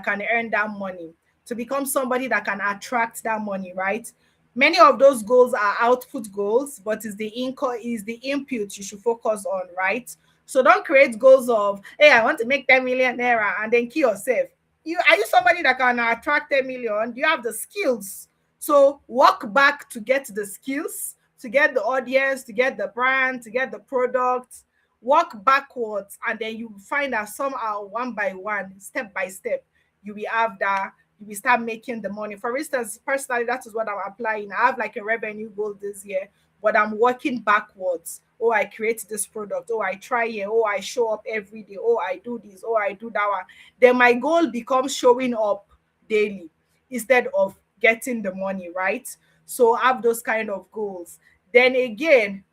can earn that money, to become somebody that can attract that money, right? Many of those goals are output goals, but is the income, is the input you should focus on, right? So don't create goals of, hey, I want to make 10 million naira and then kill yourself. You are you somebody that can attract 10 million? Do you have the skills? So work back to get the skills, to get the audience, to get the brand, to get the product. Work backwards, and then you find that somehow, one by one, step by step, you will have that, you will start making the money. For instance, personally, that is what I'm applying. I have like a revenue goal this year, but I'm working backwards. Oh, I create this product. Oh, I try here. Oh, I show up every day. Oh, I do this. Oh, I do that one. Then my goal becomes showing up daily instead of getting the money, right? So have those kind of goals. Then again,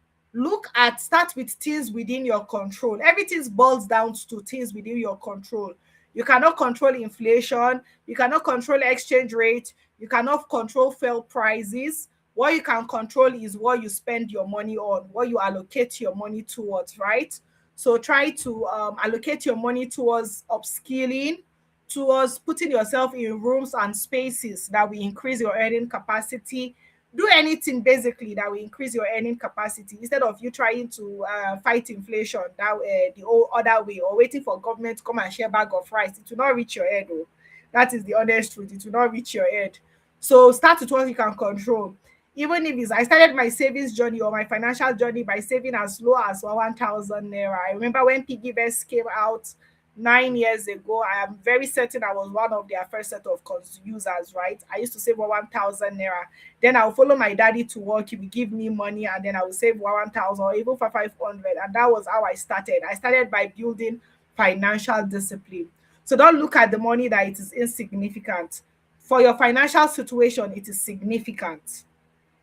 start with things within your control. Everything boils down to things within your control. You cannot control inflation, you cannot control exchange rate, you cannot control fuel prices. What you can control is what you spend your money on, what you allocate your money towards, right? So try to allocate your money towards upskilling, towards putting yourself in rooms and spaces that will increase your earning capacity. Do anything basically that will increase your earning capacity instead of you trying to fight inflation that the whole other way, or waiting for government to come and share bag of rice. It will not reach your head. Oh, that is the honest truth. It will not reach your head. So start with what you can control. Even if it's, I started my savings journey or my financial journey by saving as low as 1,000 naira. I remember when piggyvest came out 9 years ago. I am very certain I was one of their first set of users, right? I used to save 1,000 naira. Then I'll follow my daddy to work. He will give me money, and then I will save 1,000 or even for 500. And that was how I started. I started by building financial discipline. So don't look at the money that it is insignificant. For your financial situation, it is significant.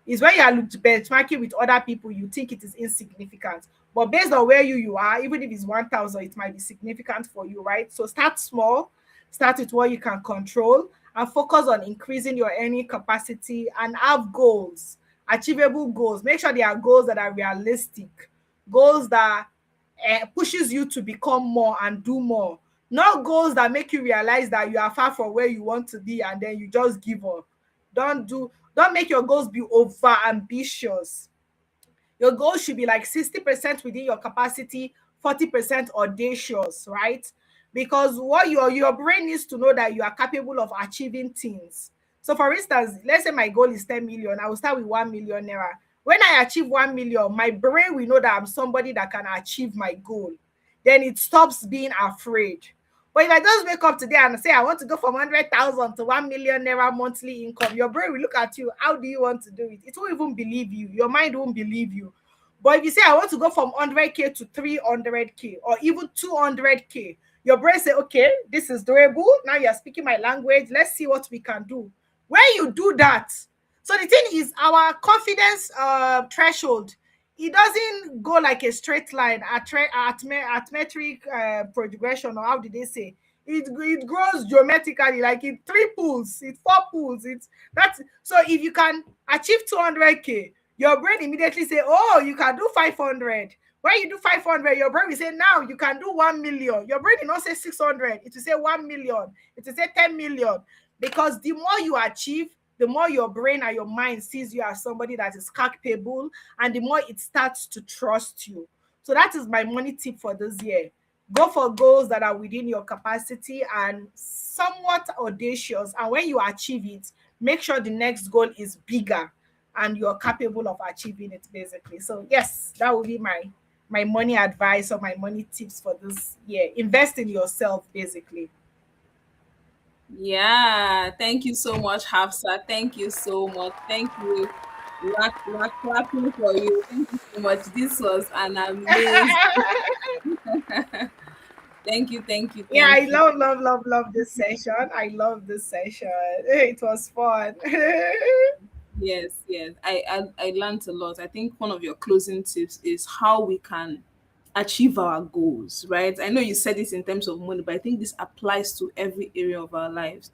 Is when you are benchmarking with other people, you think it is insignificant. But based on where you are, even if it's 1,000, it might be significant for you, right? So start small, start with what you can control, and focus on increasing your earning capacity and have goals, achievable goals. Make sure they are goals that are realistic, goals that pushes you to become more and do more. Not goals that make you realize that you are far from where you want to be and then you just give up. Don't make your goals be over ambitious. Your goal should be like 60% within your capacity, 40% audacious, right? Because what your brain needs to know that you are capable of achieving things. So for instance, let's say my goal is 10 million. I will start with 1 million naira. When I achieve 1 million, my brain will know that I'm somebody that can achieve my goal. Then it stops being afraid. But if I just wake up today and say I want to go from 100,000 to 1 million naira monthly income, your brain will look at you. How do you want to do it? It won't even believe you. Your mind won't believe you. But if you say I want to go from 100K to 300K or even 200K, your brain say, okay, this is doable. Now you're speaking my language. Let's see what we can do. When you do that, so the thing is, our confidence threshold, it doesn't go like a straight line at metric progression, or how did they say it grows geometrically, like it triples, it fourples, it's that's so if you can achieve 200K, your brain immediately say, oh, you can do 500. When you do 500, your brain will say, now you can do 1 million. Your brain will not say 600, it will say 1 million, it will say 10 million. Because the more you achieve, the more your brain and your mind sees you as somebody that is capable, and the more it starts to trust you. So that is my money tip for this year. Go for goals that are within your capacity and somewhat audacious. And when you achieve it, make sure the next goal is bigger and you're capable of achieving it, basically. So yes, that would be my money advice or my money tips for this year. Invest in yourself, basically. Yeah, thank you so much, Hafsa. Thank you so much. Thank you. We're clapping for you. Thank you so much. This was an amazing. Thank you, thank you, Yeah, I thank you. love this session. I love this session. It was fun. Yes, yes. I learned a lot. I think one of your closing tips is how we can achieve our goals, right? I know you said this in terms of money, but I think this applies to every area of our lives.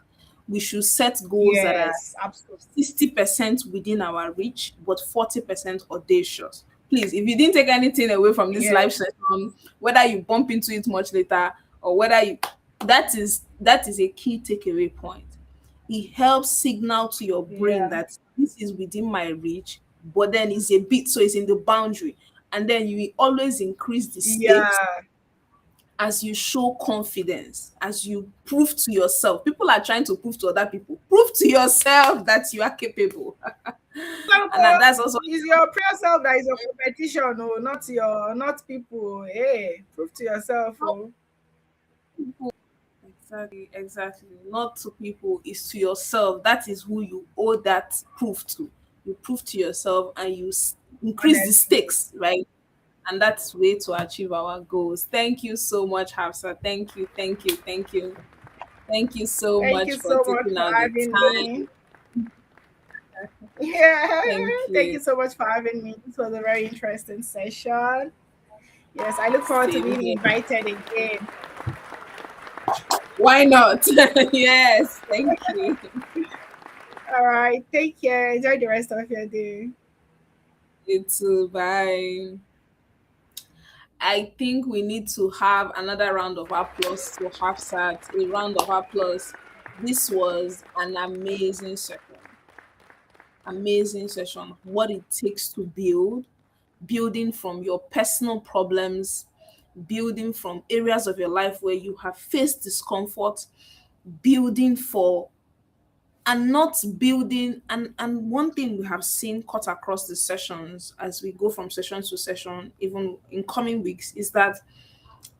We should set goals that are Yes, absolutely. 60% within our reach, but 40% audacious. Please, if you didn't take anything away from this live Yes. session, whether you bump into it much later or whether you, that is a key takeaway point. It helps signal to your brain Yeah. that this is within my reach, but then it's a bit, so it's in the boundary. And then you will always increase the stakes Yeah. as you show confidence, as you prove to yourself. People are trying to prove to other people. Prove to yourself that you are capable. And Self, that's also is your prayer self that is your competition, oh, not people. Hey, prove to yourself, oh. people. Exactly, exactly. Not to people, it's to yourself. That is who you owe that proof to. You prove to yourself and you increase the Honestly. stakes, right? And that's way to achieve our goals. Thank you so much, Hafsa. Thank you, thank you, thank you. Thank you so Thank you much for so much taking for out the having time. me. Yeah. Thank Thank you. you so much for having me. This was a very interesting session. Yes, I look forward to Same being here. invited again. Why not? Yes, thank you. All right. Take care. Enjoy the rest of your day. You too. Bye. I think we need to have another round of applause to Hafsat. A round of applause. This was an amazing session. Amazing session. What it takes to build, building from your personal problems, building from areas of your life where you have faced discomfort, building for and not building and one thing we have seen cut across the sessions as we go from session to session even in coming weeks is that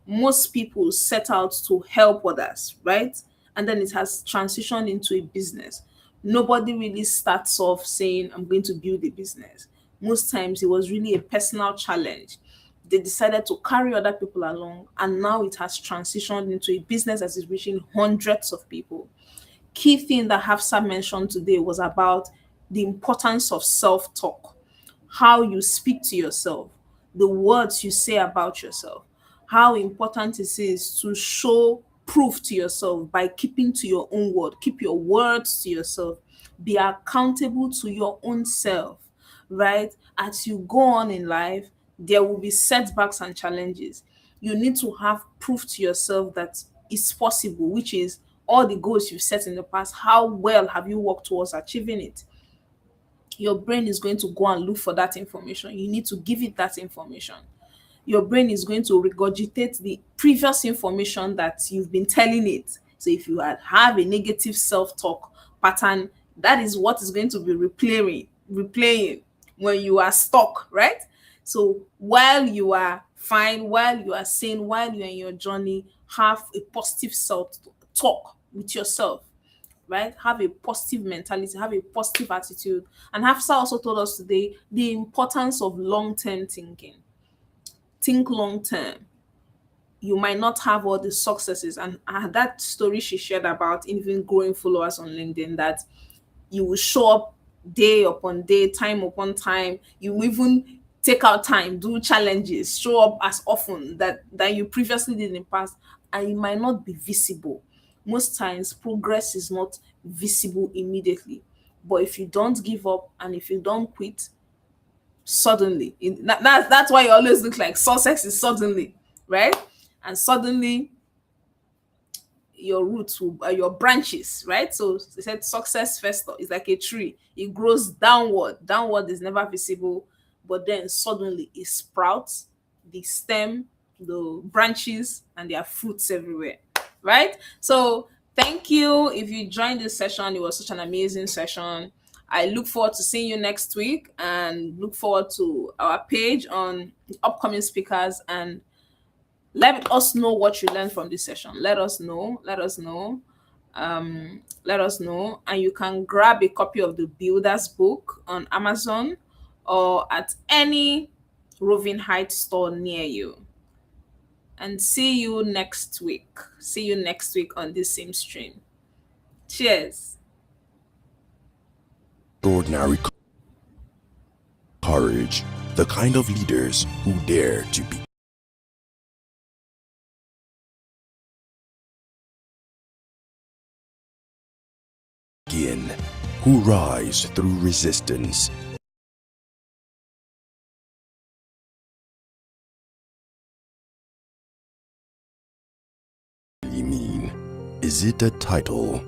most people set out to help others, right? And then it has transitioned into a business. Nobody really starts off saying, I'm going to build a business. Most times it was really a personal challenge. They decided to carry other people along, and now it has transitioned into a business that is reaching hundreds of people. Key thing that Hafsa mentioned today was about the importance of self talk, how you speak to yourself, the words you say about yourself, how important it is to show proof to yourself by keeping to your own word, keep your words to yourself, be accountable to your own self, right? As you go on in life, there will be setbacks and challenges. You need to have proof to yourself that it's possible, which is all the goals you've set in the past. How well have you worked towards achieving it? Your brain is going to go and look for that information. You need to give it that information. Your brain is going to regurgitate the previous information that you've been telling it. So if you have a negative self-talk pattern, that is what is going to be replaying when you are stuck, right? So while you are fine, while you are sane, while you're in your journey, have a positive self-talk with yourself, right? Have a positive mentality, have a positive attitude. And Hafsa also told us today the importance of long-term thinking. Think long term. You might not have all the successes. And that story she shared about even growing followers on LinkedIn, that you will show up day upon day, time upon time. You will even take out time, do challenges, show up as often that you previously did in the past, and it might not be visible. Most times, progress is not visible immediately. But if you don't give up and if you don't quit, suddenly, that's why you always look like success is suddenly, right? And suddenly your roots will your branches, right? So they said success first is like a tree. It grows downward is never visible, but then suddenly it sprouts, the stem the branches and there are fruits everywhere, right? So thank you if you joined this session. It was such an amazing session. I look forward to seeing you next week and look forward to our page on upcoming speakers, and let us know what you learned from this session. Let us know. Let us know. And you can grab a copy of the Builders book on Amazon or at any Roving Heights store near you. And see you next week. See you next week on this same stream. Cheers. Extraordinary courage, the kind of leaders who dare to begin, who rise through resistance. You mean, is it a title,